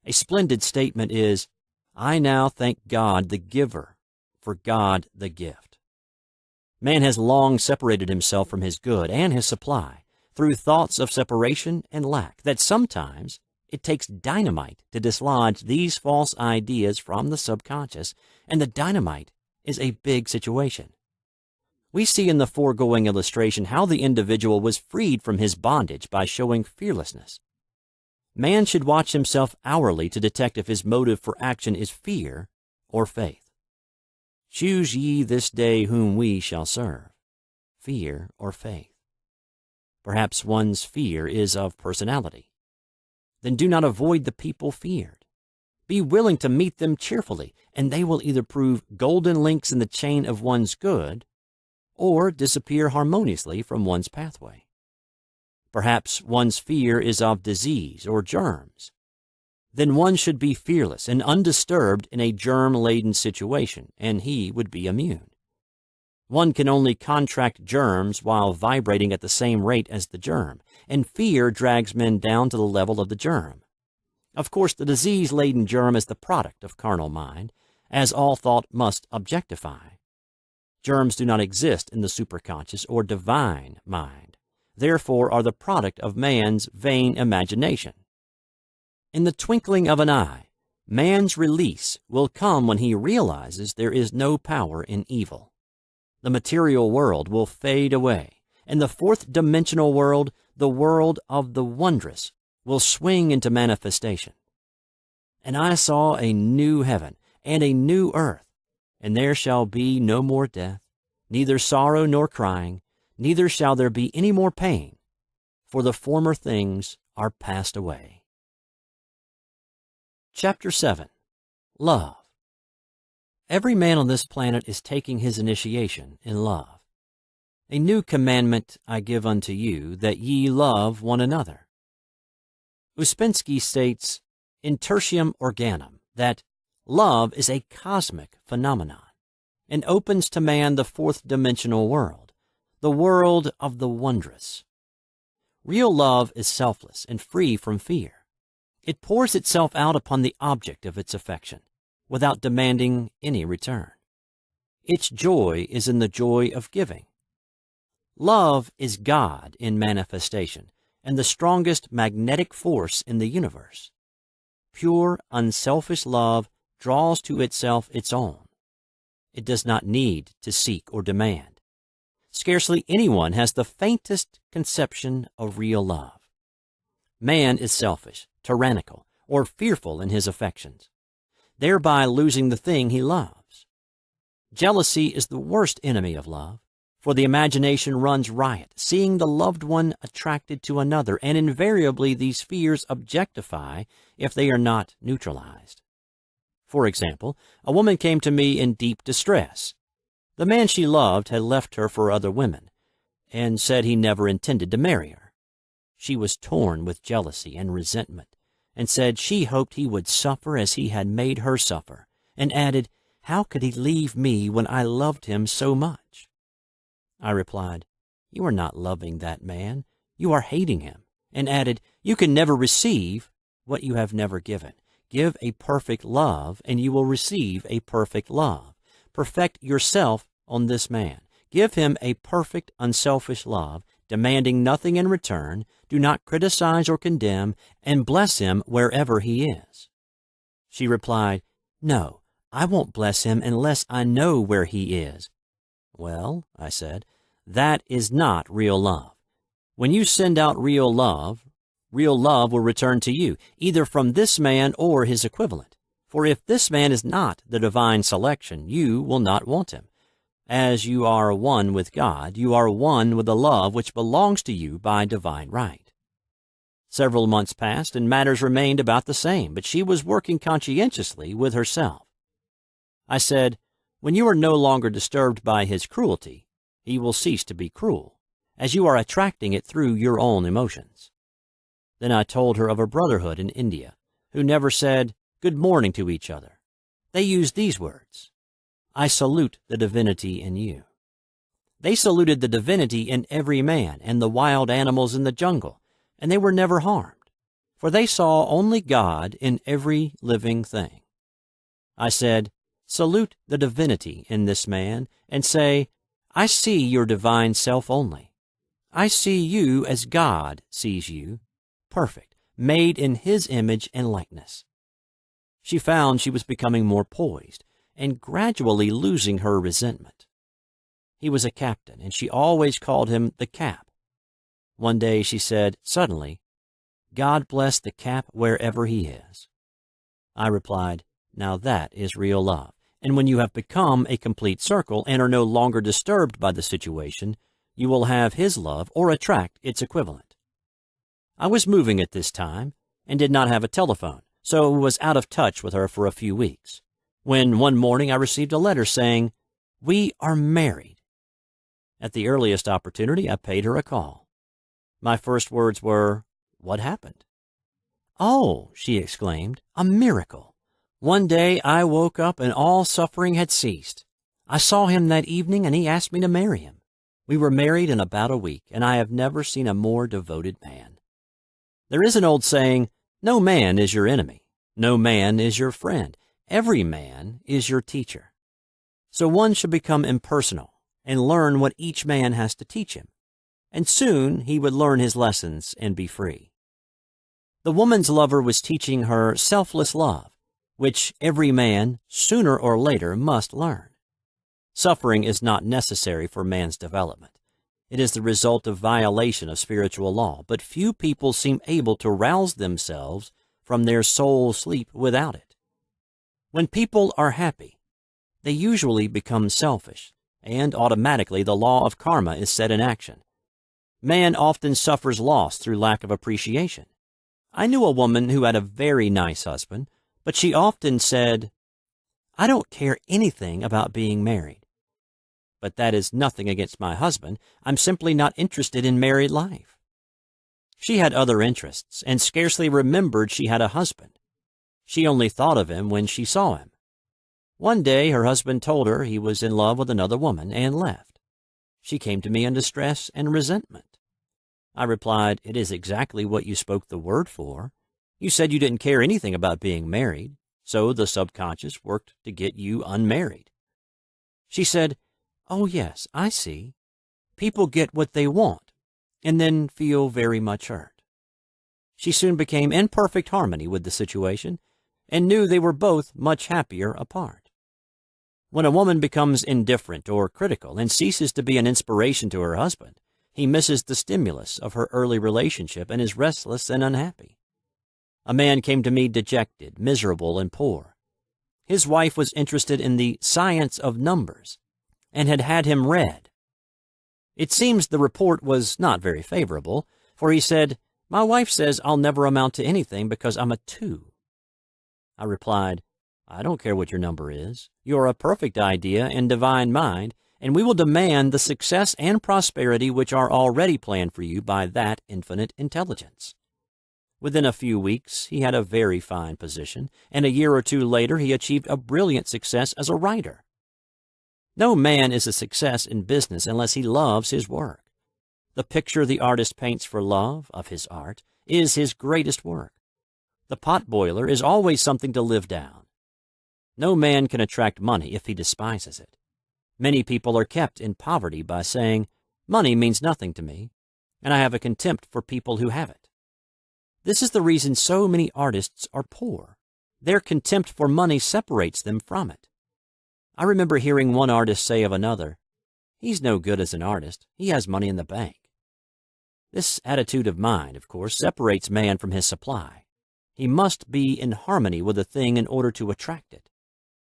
A splendid statement is, "I now thank God the giver for God the gift." Man has long separated himself from his good and his supply through thoughts of separation and lack that sometimes it takes dynamite to dislodge these false ideas from the subconscious, and the dynamite is a big situation. We see in the foregoing illustration how the individual was freed from his bondage by showing fearlessness. Man should watch himself hourly to detect if his motive for action is fear or faith. Choose ye this day whom we shall serve, fear or faith. Perhaps one's fear is of personality. Then do not avoid the people feared. Be willing to meet them cheerfully, and they will either prove golden links in the chain of one's good or disappear harmoniously from one's pathway. Perhaps one's fear is of disease or germs. Then one should be fearless and undisturbed in a germ-laden situation, and he would be immune. One can only contract germs while vibrating at the same rate as the germ, and fear drags men down to the level of the germ. Of course, the disease-laden germ is the product of carnal mind, as all thought must objectify. Germs do not exist in the superconscious or divine mind, therefore are the product of man's vain imagination. In the twinkling of an eye, man's release will come when he realizes there is no power in evil. The material world will fade away, and the fourth-dimensional world, the world of the wondrous, will swing into manifestation. "And I saw a new heaven and a new earth, and there shall be no more death, neither sorrow nor crying, neither shall there be any more pain, for the former things are passed away." Chapter 7. Love. Every man on this planet is taking his initiation in love. "A new commandment I give unto you, that ye love one another." Uspensky states, in Tertium Organum, that love is a cosmic phenomenon and opens to man the fourth-dimensional world, the world of the wondrous. Real love is selfless and free from fear. It pours itself out upon the object of its affection, without demanding any return. Its joy is in the joy of giving. Love is God in manifestation, and the strongest magnetic force in the universe. Pure, unselfish love draws to itself its own. It does not need to seek or demand. Scarcely anyone has the faintest conception of real love. Man is selfish, tyrannical, or fearful in his affections, thereby losing the thing he loves. Jealousy is the worst enemy of love, for the imagination runs riot, seeing the loved one attracted to another, and invariably these fears objectify if they are not neutralized. For example, a woman came to me in deep distress. The man she loved had left her for other women, and said he never intended to marry her. She was torn with jealousy and resentment, and said she hoped he would suffer as he had made her suffer, and added, "How could he leave me when I loved him so much?" I replied, "You are not loving that man, you are hating him," and added, "You can never receive what you have never given. Give a perfect love, and you will receive a perfect love. Perfect yourself on this man. Give him a perfect, unselfish love, demanding nothing in return. Do not criticize or condemn, and bless him wherever he is." She replied, "No, I won't bless him unless I know where he is." "Well," I said, "that is not real love. When you send out real love will return to you, either from this man or his equivalent. For if this man is not the divine selection, you will not want him. As you are one with God, you are one with the love which belongs to you by divine right." Several months passed, and matters remained about the same, but she was working conscientiously with herself. I said, "When you are no longer disturbed by his cruelty, he will cease to be cruel, as you are attracting it through your own emotions." Then I told her of a brotherhood in India, who never said good morning to each other. They used these words, "I salute the divinity in you." They saluted the divinity in every man and the wild animals in the jungle, and they were never harmed, for they saw only God in every living thing. I said, "Salute the divinity in this man, and say, I see your divine self only. I see you as God sees you, perfect, made in his image and likeness." She found she was becoming more poised and gradually losing her resentment. He was a captain, and she always called him the Cap. One day she said, suddenly, "God bless the Cap wherever he is." I replied, "Now that is real love, and when you have become a complete circle and are no longer disturbed by the situation, you will have his love or attract its equivalent." I was moving at this time and did not have a telephone, so was out of touch with her for a few weeks, when one morning I received a letter saying, "We are married." At the earliest opportunity, I paid her a call. My first words were, "What happened?" "Oh," she exclaimed, "a miracle. One day I woke up and all suffering had ceased. I saw him that evening and he asked me to marry him. We were married in about a week, and I have never seen a more devoted man." There is an old saying, "No man is your enemy. No man is your friend. Every man is your teacher." So one should become impersonal and learn what each man has to teach him, and soon he would learn his lessons and be free. The woman's lover was teaching her selfless love, which every man, sooner or later, must learn. Suffering is not necessary for man's development. It is the result of violation of spiritual law, but few people seem able to rouse themselves from their soul sleep without it. When people are happy, they usually become selfish, and automatically the law of karma is set in action. Man often suffers loss through lack of appreciation. I knew a woman who had a very nice husband, but she often said, "I don't care anything about being married. But that is nothing against my husband. I'm simply not interested in married life." She had other interests and scarcely remembered she had a husband. She only thought of him when she saw him. One day her husband told her he was in love with another woman and left. She came to me in distress and resentment. I replied, "It is exactly what you spoke the word for. You said you didn't care anything about being married, so the subconscious worked to get you unmarried." She said, "Oh yes, I see. People get what they want and then feel very much hurt." She soon became in perfect harmony with the situation and knew they were both much happier apart. When a woman becomes indifferent or critical and ceases to be an inspiration to her husband, he misses the stimulus of her early relationship and is restless and unhappy. A man came to me dejected, miserable, and poor. His wife was interested in the science of numbers and had had him read. It seems the report was not very favorable, for he said, "My wife says I'll never amount to anything because I'm a 2. I replied, "I don't care what your number is. You're a perfect idea and divine mind, and we will demand the success and prosperity which are already planned for you by that infinite intelligence." Within a few weeks, he had a very fine position, and a year or two later he achieved a brilliant success as a writer. No man is a success in business unless he loves his work. The picture the artist paints for love of his art is his greatest work. The potboiler is always something to live down. No man can attract money if he despises it. Many people are kept in poverty by saying, "Money means nothing to me, and I have a contempt for people who have it." This is the reason so many artists are poor. Their contempt for money separates them from it. I remember hearing one artist say of another, "He's no good as an artist. He has money in the bank." This attitude of mind, of course, separates man from his supply. He must be in harmony with a thing in order to attract it.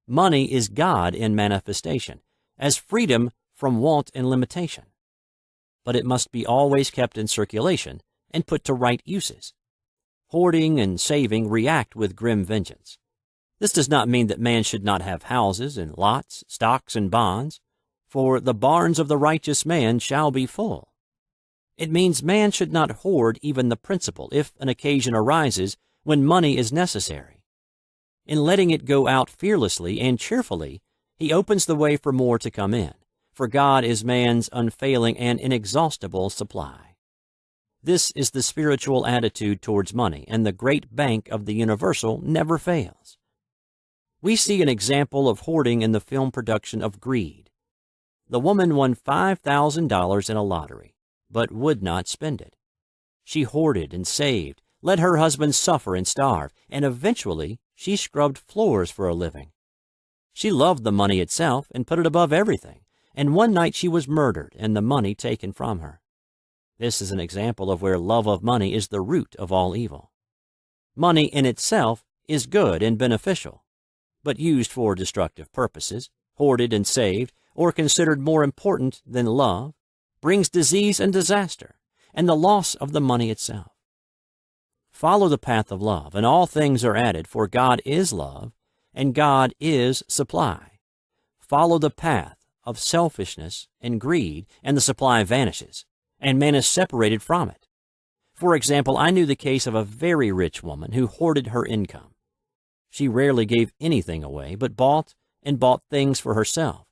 Money is God in manifestation, as freedom from want and limitation. But it must be always kept in circulation and put to right uses. Hoarding and saving react with grim vengeance. This does not mean that man should not have houses and lots, stocks and bonds, for the barns of the righteous man shall be full. It means man should not hoard even the principal if an occasion arises when money is necessary. In letting it go out fearlessly and cheerfully, he opens the way for more to come in, for God is man's unfailing and inexhaustible supply. This is the spiritual attitude towards money, and the great bank of the universal never fails. We see an example of hoarding in the film production of Greed. The woman won $5,000 in a lottery, but would not spend it. She hoarded and saved, let her husband suffer and starve, and eventually she scrubbed floors for a living. She loved the money itself and put it above everything, and one night she was murdered and the money taken from her. This is an example of where love of money is the root of all evil. Money in itself is good and beneficial, but used for destructive purposes, hoarded and saved, or considered more important than love, brings disease and disaster, and the loss of the money itself. Follow the path of love, and all things are added, for God is love, and God is supply. Follow the path of selfishness and greed, and the supply vanishes, and man is separated from it. For example, I knew the case of a very rich woman who hoarded her income. She rarely gave anything away, but bought things for herself.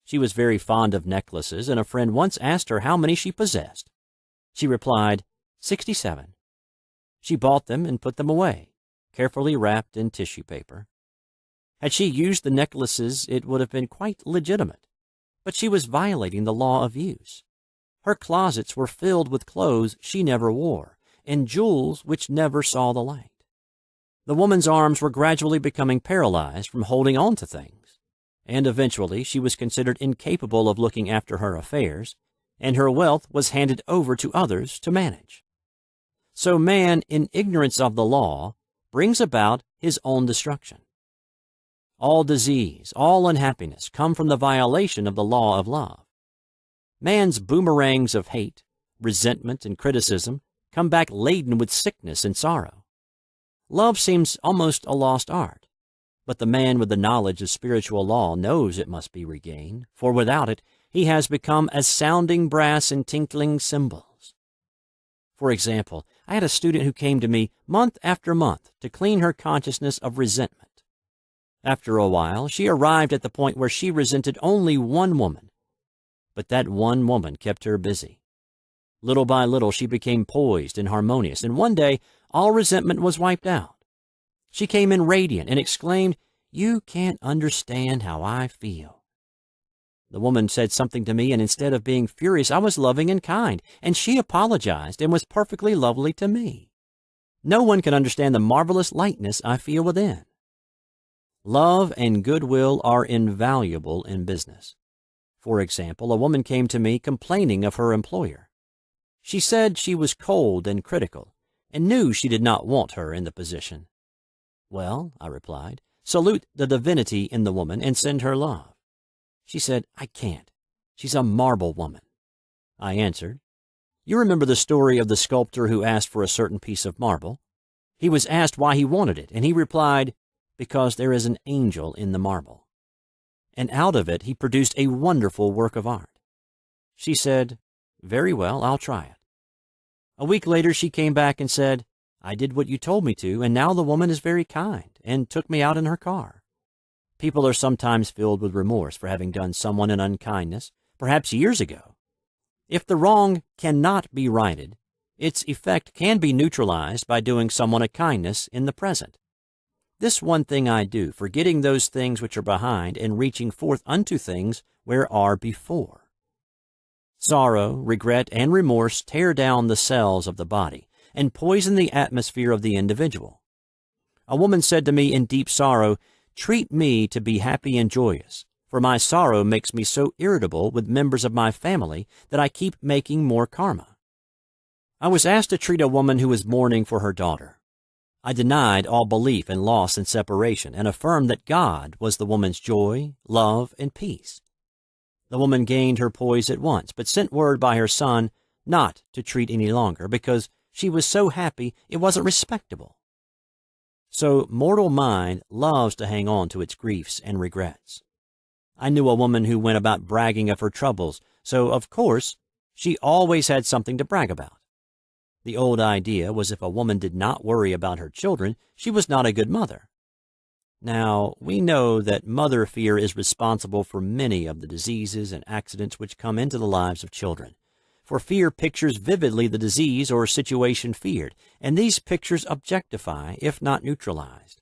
She was very fond of necklaces, and a friend once asked her how many she possessed. She replied, 67. She bought them and put them away, carefully wrapped in tissue paper. Had she used the necklaces, it would have been quite legitimate, but she was violating the law of use. Her closets were filled with clothes she never wore, and jewels which never saw the light. The woman's arms were gradually becoming paralyzed from holding on to things, and eventually she was considered incapable of looking after her affairs, and her wealth was handed over to others to manage. So man, in ignorance of the law, brings about his own destruction. All disease, all unhappiness come from the violation of the law of love. Man's boomerangs of hate, resentment, and criticism come back laden with sickness and sorrow. Love seems almost a lost art, but the man with the knowledge of spiritual law knows it must be regained, for without it he has become as sounding brass and tinkling cymbals. For example, I had a student who came to me month after month to clean her consciousness of resentment. After a while, she arrived at the point where she resented only one woman, but that one woman kept her busy. Little by little, she became poised and harmonious, and one day, all resentment was wiped out. She came in radiant and exclaimed, "You can't understand how I feel." The woman said something to me, and instead of being furious, I was loving and kind, and she apologized and was perfectly lovely to me. No one can understand the marvelous lightness I feel within. Love and goodwill are invaluable in business. For example, a woman came to me complaining of her employer. She said she was cold and critical, and knew she did not want her in the position. Well, I replied, salute the divinity in the woman and send her love. She said, I can't. She's a marble woman. I answered, you remember the story of the sculptor who asked for a certain piece of marble? He was asked why he wanted it, and he replied, because there is an angel in the marble. And out of it he produced a wonderful work of art. She said, very well, I'll try it. A week later she came back and said, I did what you told me to, and now the woman is very kind and took me out in her car. People are sometimes filled with remorse for having done someone an unkindness, perhaps years ago. If the wrong cannot be righted, its effect can be neutralized by doing someone a kindness in the present. This one thing I do, forgetting those things which are behind and reaching forth unto things where are before. Sorrow, regret, and remorse tear down the cells of the body and poison the atmosphere of the individual. A woman said to me in deep sorrow, treat me to be happy and joyous, for my sorrow makes me so irritable with members of my family that I keep making more karma. I was asked to treat a woman who was mourning for her daughter. I denied all belief in loss and separation and affirmed that God was the woman's joy, love, and peace. The woman gained her poise at once, but sent word by her son not to treat any longer because she was so happy it wasn't respectable. So mortal mind loves to hang on to its griefs and regrets. I knew a woman who went about bragging of her troubles, so of course she always had something to brag about. The old idea was if a woman did not worry about her children, she was not a good mother. Now, we know that mother fear is responsible for many of the diseases and accidents which come into the lives of children. For fear pictures vividly the disease or situation feared, and these pictures objectify, if not neutralized.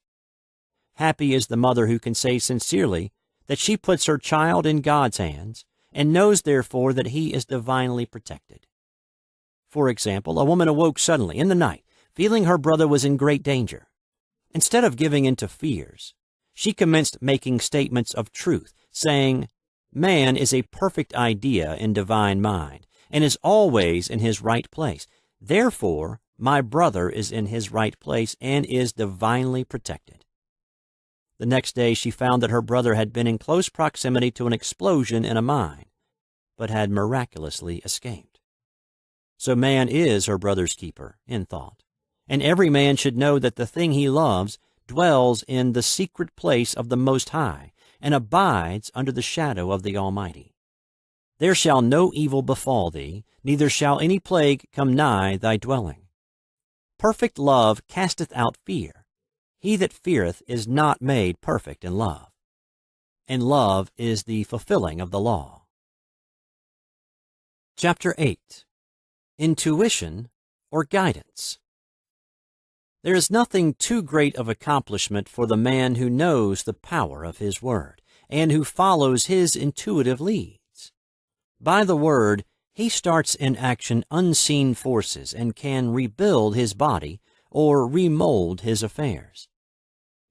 Happy is the mother who can say sincerely that she puts her child in God's hands and knows therefore that he is divinely protected. For example, a woman awoke suddenly in the night, feeling her brother was in great danger. Instead of giving in to fears, she commenced making statements of truth, saying, man is a perfect idea in divine mind, and is always in his right place. Therefore, my brother is in his right place and is divinely protected. The next day she found that her brother had been in close proximity to an explosion in a mine, but had miraculously escaped. So man is her brother's keeper, in thought, and every man should know that the thing he loves dwells in the secret place of the Most High, and abides under the shadow of the Almighty. There shall no evil befall thee, neither shall any plague come nigh thy dwelling. Perfect love casteth out fear. He that feareth is not made perfect in love. And love is the fulfilling of the law. Chapter 8. Intuition or Guidance. There is nothing too great of accomplishment for the man who knows the power of his word, and who follows his intuitive leads. By the word, he starts in action unseen forces and can rebuild his body or remold his affairs.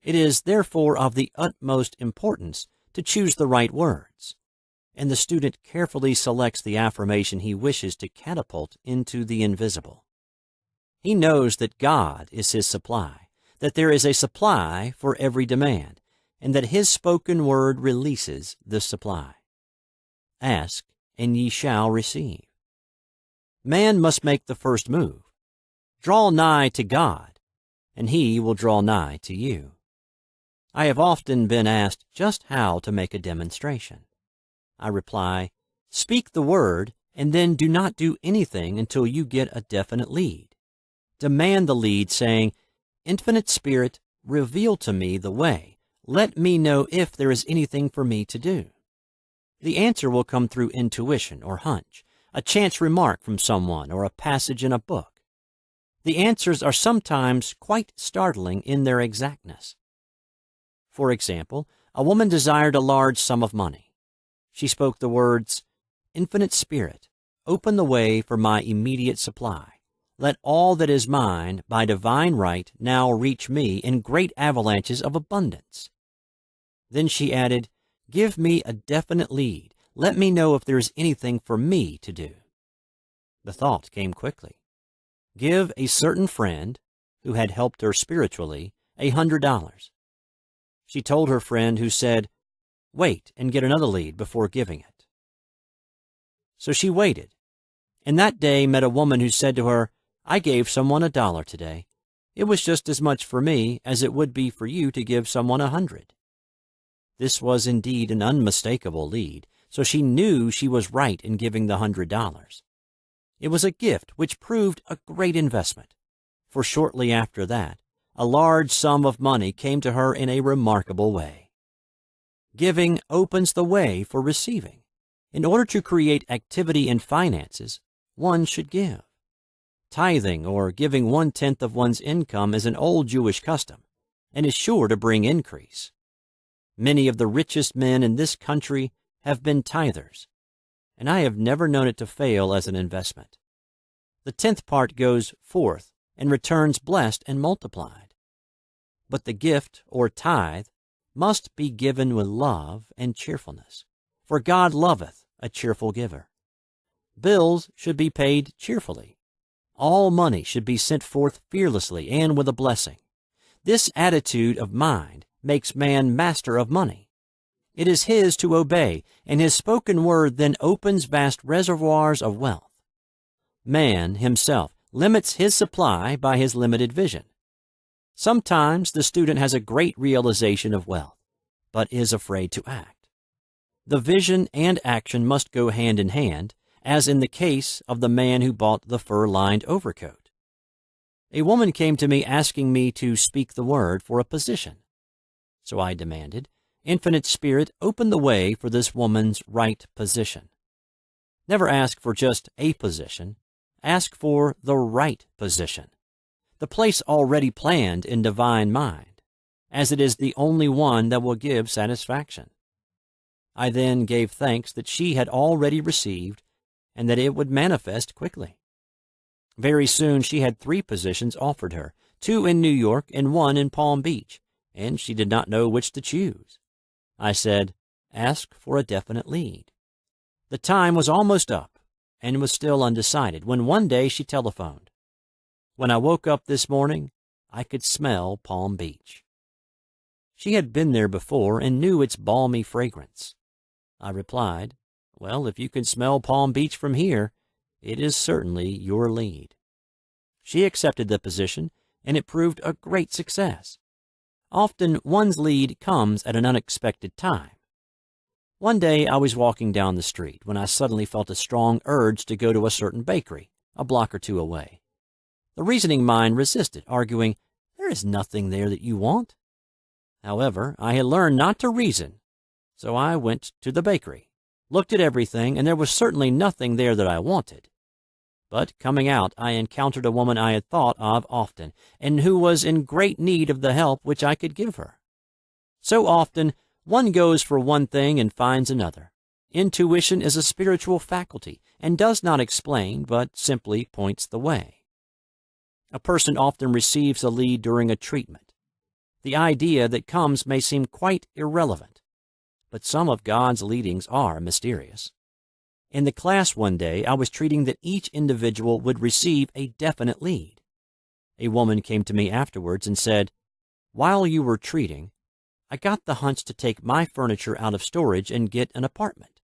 It is therefore of the utmost importance to choose the right words, and the student carefully selects the affirmation he wishes to catapult into the invisible. He knows that God is his supply, that there is a supply for every demand, and that his spoken word releases this supply. Ask, and ye shall receive. Man must make the first move. Draw nigh to God, and he will draw nigh to you. I have often been asked just how to make a demonstration. I reply, speak the word, and then do not do anything until you get a definite lead. Demand the lead, saying, Infinite Spirit, reveal to me the way. Let me know if there is anything for me to do. The answer will come through intuition or hunch, a chance remark from someone, or a passage in a book. The answers are sometimes quite startling in their exactness. For example, a woman desired a large sum of money. She spoke the words, Infinite Spirit, open the way for my immediate supply. let all that is mine by divine right now reach me in great avalanches of abundance." Then she added, "Give me a definite lead. Let me know if there is anything for me to do." The thought came quickly. Give a certain friend, who had helped her spiritually, $100. She told her friend, who said, "Wait and get another lead before giving it." So she waited, and that day met a woman who said to her, "I gave someone $1 today. It was just as much for me as it would be for you to give someone 100. This was indeed an unmistakable lead, so she knew she was right in giving the $100. It was a gift which proved a great investment, for shortly after that, a large sum of money came to her in a remarkable way. Giving opens the way for receiving. In order to create activity in finances, one should give. Tithing, or giving 1/10 of one's income, is an old Jewish custom and is sure to bring increase. Many of the richest men in this country have been tithers, and I have never known it to fail as an investment. The 10th part goes forth and returns blessed and multiplied. But the gift, or tithe, must be given with love and cheerfulness, for God loveth a cheerful giver. Bills should be paid cheerfully. All money should be sent forth fearlessly and with a blessing. This attitude of mind makes man master of money. It is his to obey, and his spoken word then opens vast reservoirs of wealth. Man himself limits his supply by his limited vision. Sometimes the student has a great realization of wealth, but is afraid to act. The vision and action must go hand in hand, as in the case of the man who bought the fur-lined overcoat. A woman came to me asking me to speak the word for a position. So I demanded, "Infinite Spirit, open the way for this woman's right position." Never ask for just a position. Ask for the right position, the place already planned in divine mind, as it is the only one that will give satisfaction. I then gave thanks that she had already received and that it would manifest quickly. Very soon she had 3 positions offered her, 2 in New York and 1 in Palm Beach, and she did not know which to choose. I said, "Ask for a definite lead." The time was almost up and was still undecided when one day she telephoned. When I woke up this morning, I could smell Palm Beach. She had been there before and knew its balmy fragrance. I replied, "Well, if you can smell Palm Beach from here, it is certainly your lead." She accepted the position, and it proved a great success. Often one's lead comes at an unexpected time. One day I was walking down the street when I suddenly felt a strong urge to go to a certain bakery, a block or 2 away. The reasoning mind resisted, arguing, "There is nothing there that you want." However, I had learned not to reason, so I went to the bakery, looked at everything, and there was certainly nothing there that I wanted. But coming out, I encountered a woman I had thought of often, and who was in great need of the help which I could give her. So often, one goes for one thing and finds another. Intuition is a spiritual faculty and does not explain, but simply points the way. A person often receives a lead during a treatment. The idea that comes may seem quite irrelevant, but some of God's leadings are mysterious. In the class one day, I was treating that each individual would receive a definite lead. A woman came to me afterwards and said, "While you were treating, I got the hunch to take my furniture out of storage and get an apartment."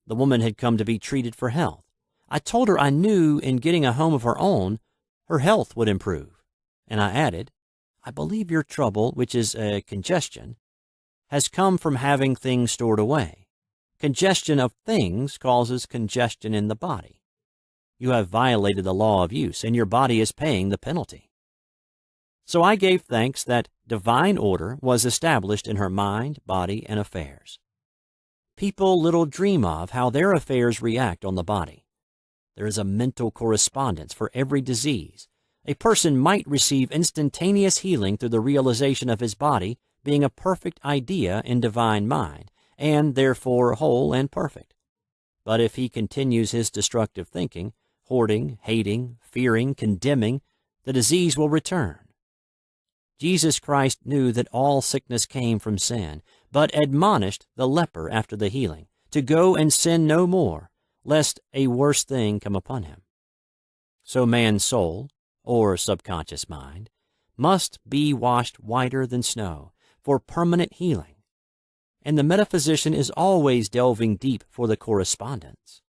The woman had come to be treated for health. I told her I knew in getting a home of her own, her health would improve, and I added, "I believe your trouble, which is congestion, has come from having things stored away. Congestion of things causes congestion in the body. You have violated the law of use, and your body is paying the penalty." So I gave thanks that divine order was established in her mind, body, and affairs. People little dream of how their affairs react on the body. There is a mental correspondence for every disease. A person might receive instantaneous healing through the realization of his body being a perfect idea in divine mind, and therefore whole and perfect. But if he continues his destructive thinking, hoarding, hating, fearing, condemning, the disease will return. Jesus Christ knew that all sickness came from sin, but admonished the leper after the healing to go and sin no more, lest a worse thing come upon him. So man's soul, or subconscious mind, must be washed whiter than snow for permanent healing, and the metaphysician is always delving deep for the correspondence.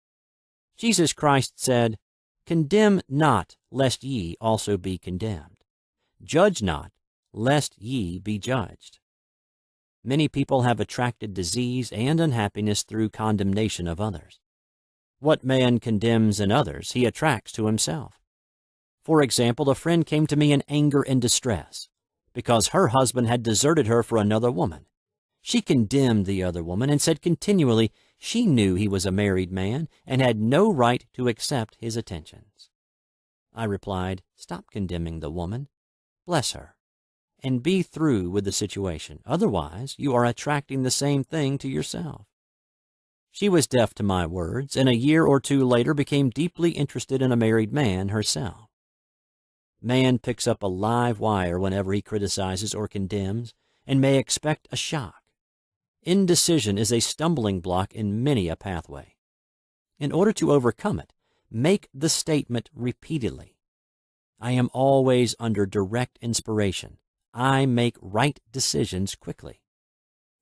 Jesus Christ said, "Condemn not, lest ye also be condemned. Judge not, lest ye be judged." Many people have attracted disease and unhappiness through condemnation of others. What man condemns in others, he attracts to himself. For example, a friend came to me in anger and distress because her husband had deserted her for another woman. She condemned the other woman and said continually she knew he was a married man and had no right to accept his attentions. I replied, "Stop condemning the woman. Bless her, and be through with the situation. Otherwise, you are attracting the same thing to yourself." She was deaf to my words, and a year or two later became deeply interested in a married man herself. Man picks up a live wire whenever he criticizes or condemns, and may expect a shock. Indecision is a stumbling block in many a pathway. In order to overcome it, make the statement repeatedly. I am always under direct inspiration. I make right decisions quickly.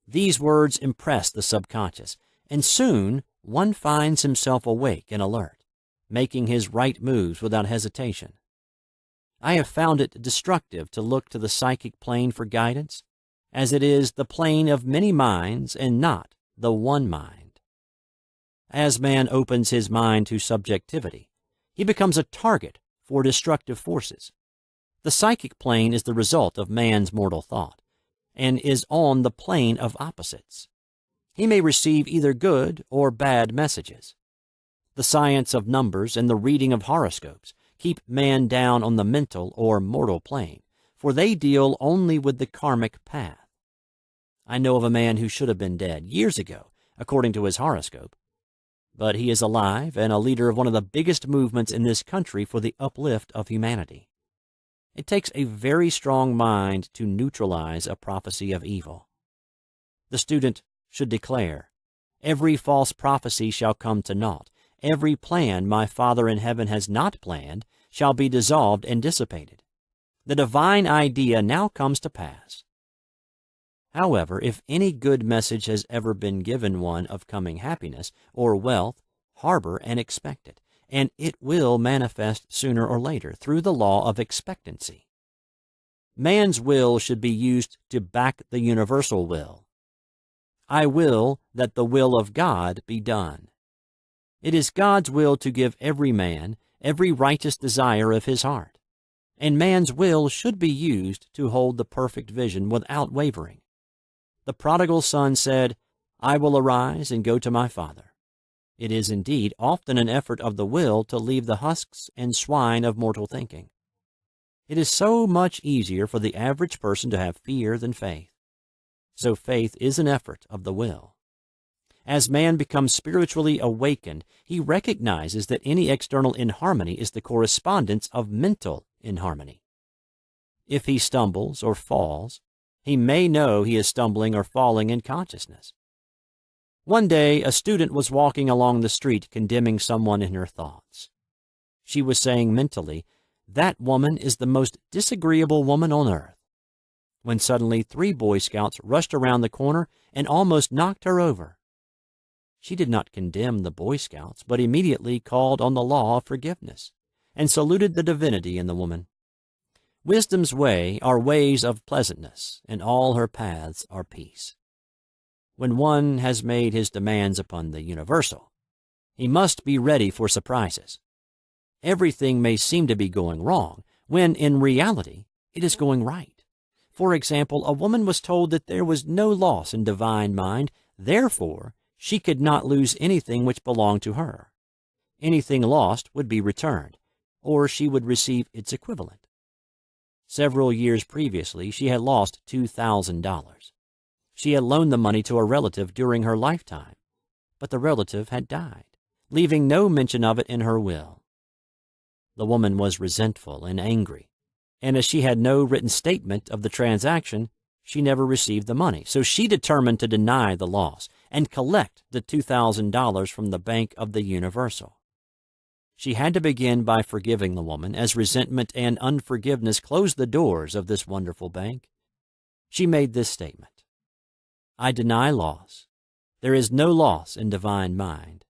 These words impress the subconscious, and soon one finds himself awake and alert, making his right moves without hesitation. I have found it destructive to look to the psychic plane for guidance, as it is the plane of many minds and not the one mind. As man opens his mind to subjectivity, he becomes a target for destructive forces. The psychic plane is the result of man's mortal thought, and is on the plane of opposites. He may receive either good or bad messages. The science of numbers and the reading of horoscopes keep man down on the mental or mortal plane, for they deal only with the karmic path. I know of a man who should have been dead years ago, according to his horoscope, but he is alive and a leader of one of the biggest movements in this country for the uplift of humanity. It takes a very strong mind to neutralize a prophecy of evil. The student should declare, "Every false prophecy shall come to naught. Every plan my Father in heaven has not planned shall be dissolved and dissipated. The divine idea now comes to pass." However, if any good message has ever been given one of coming happiness or wealth, harbor and expect it, and it will manifest sooner or later through the law of expectancy. Man's will should be used to back the universal will. I will that the will of God be done. It is God's will to give every man every righteous desire of his heart, and man's will should be used to hold the perfect vision without wavering. The prodigal son said, "I will arise and go to my father." It is indeed often an effort of the will to leave the husks and swine of mortal thinking. It is so much easier for the average person to have fear than faith. So faith is an effort of the will. As man becomes spiritually awakened, he recognizes that any external inharmony is the correspondence of mental inharmony. If he stumbles or falls, he may know he is stumbling or falling in consciousness. One day, a student was walking along the street condemning someone in her thoughts. She was saying mentally, "That woman is the most disagreeable woman on earth," when suddenly 3 Boy Scouts rushed around the corner and almost knocked her over. She did not condemn the Boy Scouts, but immediately called on the law of forgiveness and saluted the divinity in the woman. Wisdom's way are ways of pleasantness, and all her paths are peace. When one has made his demands upon the universal, he must be ready for surprises. Everything may seem to be going wrong, when in reality it is going right. For example, a woman was told that there was no loss in divine mind, therefore she could not lose anything which belonged to her. Anything lost would be returned, or she would receive its equivalent. Several years previously, she had lost $2,000. She had loaned the money to a relative during her lifetime, but the relative had died, leaving no mention of it in her will. The woman was resentful and angry, and as she had no written statement of the transaction, she never received the money. So she determined to deny the loss and collect the $2,000 from the Bank of the Universal. She had to begin by forgiving the woman, as resentment and unforgiveness closed the doors of this wonderful bank. She made this statement: "I deny loss. There is no loss in divine mind.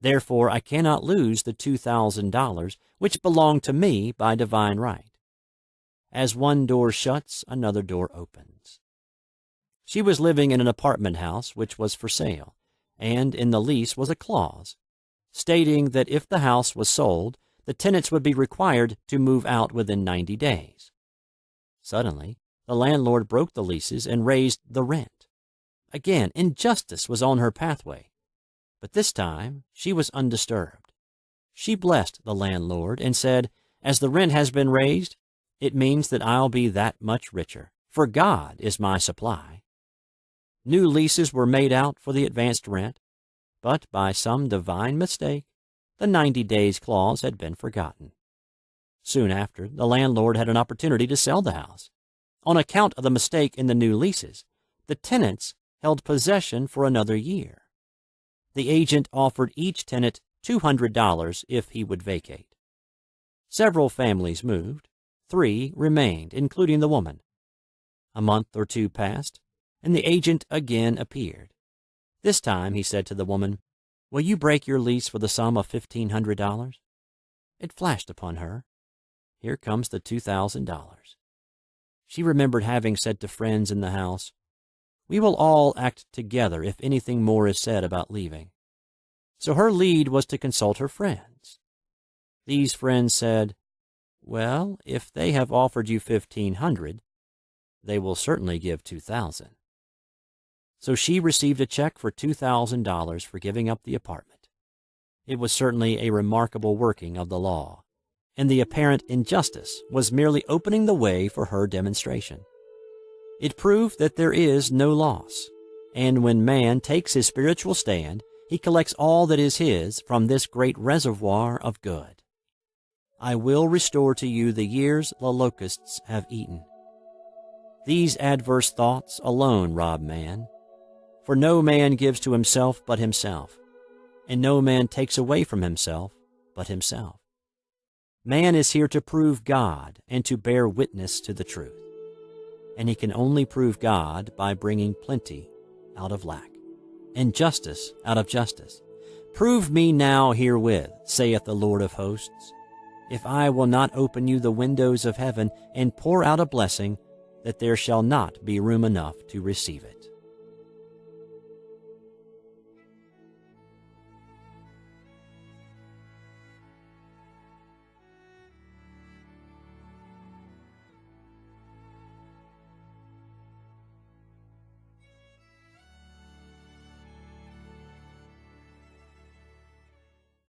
Therefore, I cannot lose the $2,000 which belong to me by divine right. As one door shuts, another door opens." She was living in an apartment house which was for sale, and in the lease was a clause stating that if the house was sold, the tenants would be required to move out within 90 days. Suddenly, the landlord broke the leases and raised the rent. Again, injustice was on her pathway, but this time she was undisturbed. She blessed the landlord and said, "As the rent has been raised, it means that I'll be that much richer, for God is my supply." New leases were made out for the advanced rent, but by some divine mistake, the 90 days clause had been forgotten. Soon after, the landlord had an opportunity to sell the house. On account of the mistake in the new leases, the tenants held possession for another year. The agent offered each tenant $200 if he would vacate. Several families moved. 3 remained, including the woman. A month or 2 passed, and the agent again appeared. This time he said to the woman, "Will you break your lease for the sum of $1,500? It flashed upon her, "Here comes the $2,000. She remembered having said to friends in the house, "We will all act together if anything more is said about leaving." So her lead was to consult her friends. These friends said, "Well, if they have offered you $1,500, they will certainly give $2,000. So she received a check for $2,000 for giving up the apartment. It was certainly a remarkable working of the law, and the apparent injustice was merely opening the way for her demonstration. It proved that there is no loss, and when man takes his spiritual stand, he collects all that is his from this great reservoir of good. "I will restore to you the years the locusts have eaten." These adverse thoughts alone rob man. For no man gives to himself but himself, and no man takes away from himself but himself. Man is here to prove God and to bear witness to the truth, and he can only prove God by bringing plenty out of lack, and justice out of justice. "Prove me now herewith, saith the Lord of hosts, if I will not open you the windows of heaven and pour out a blessing, that there shall not be room enough to receive it."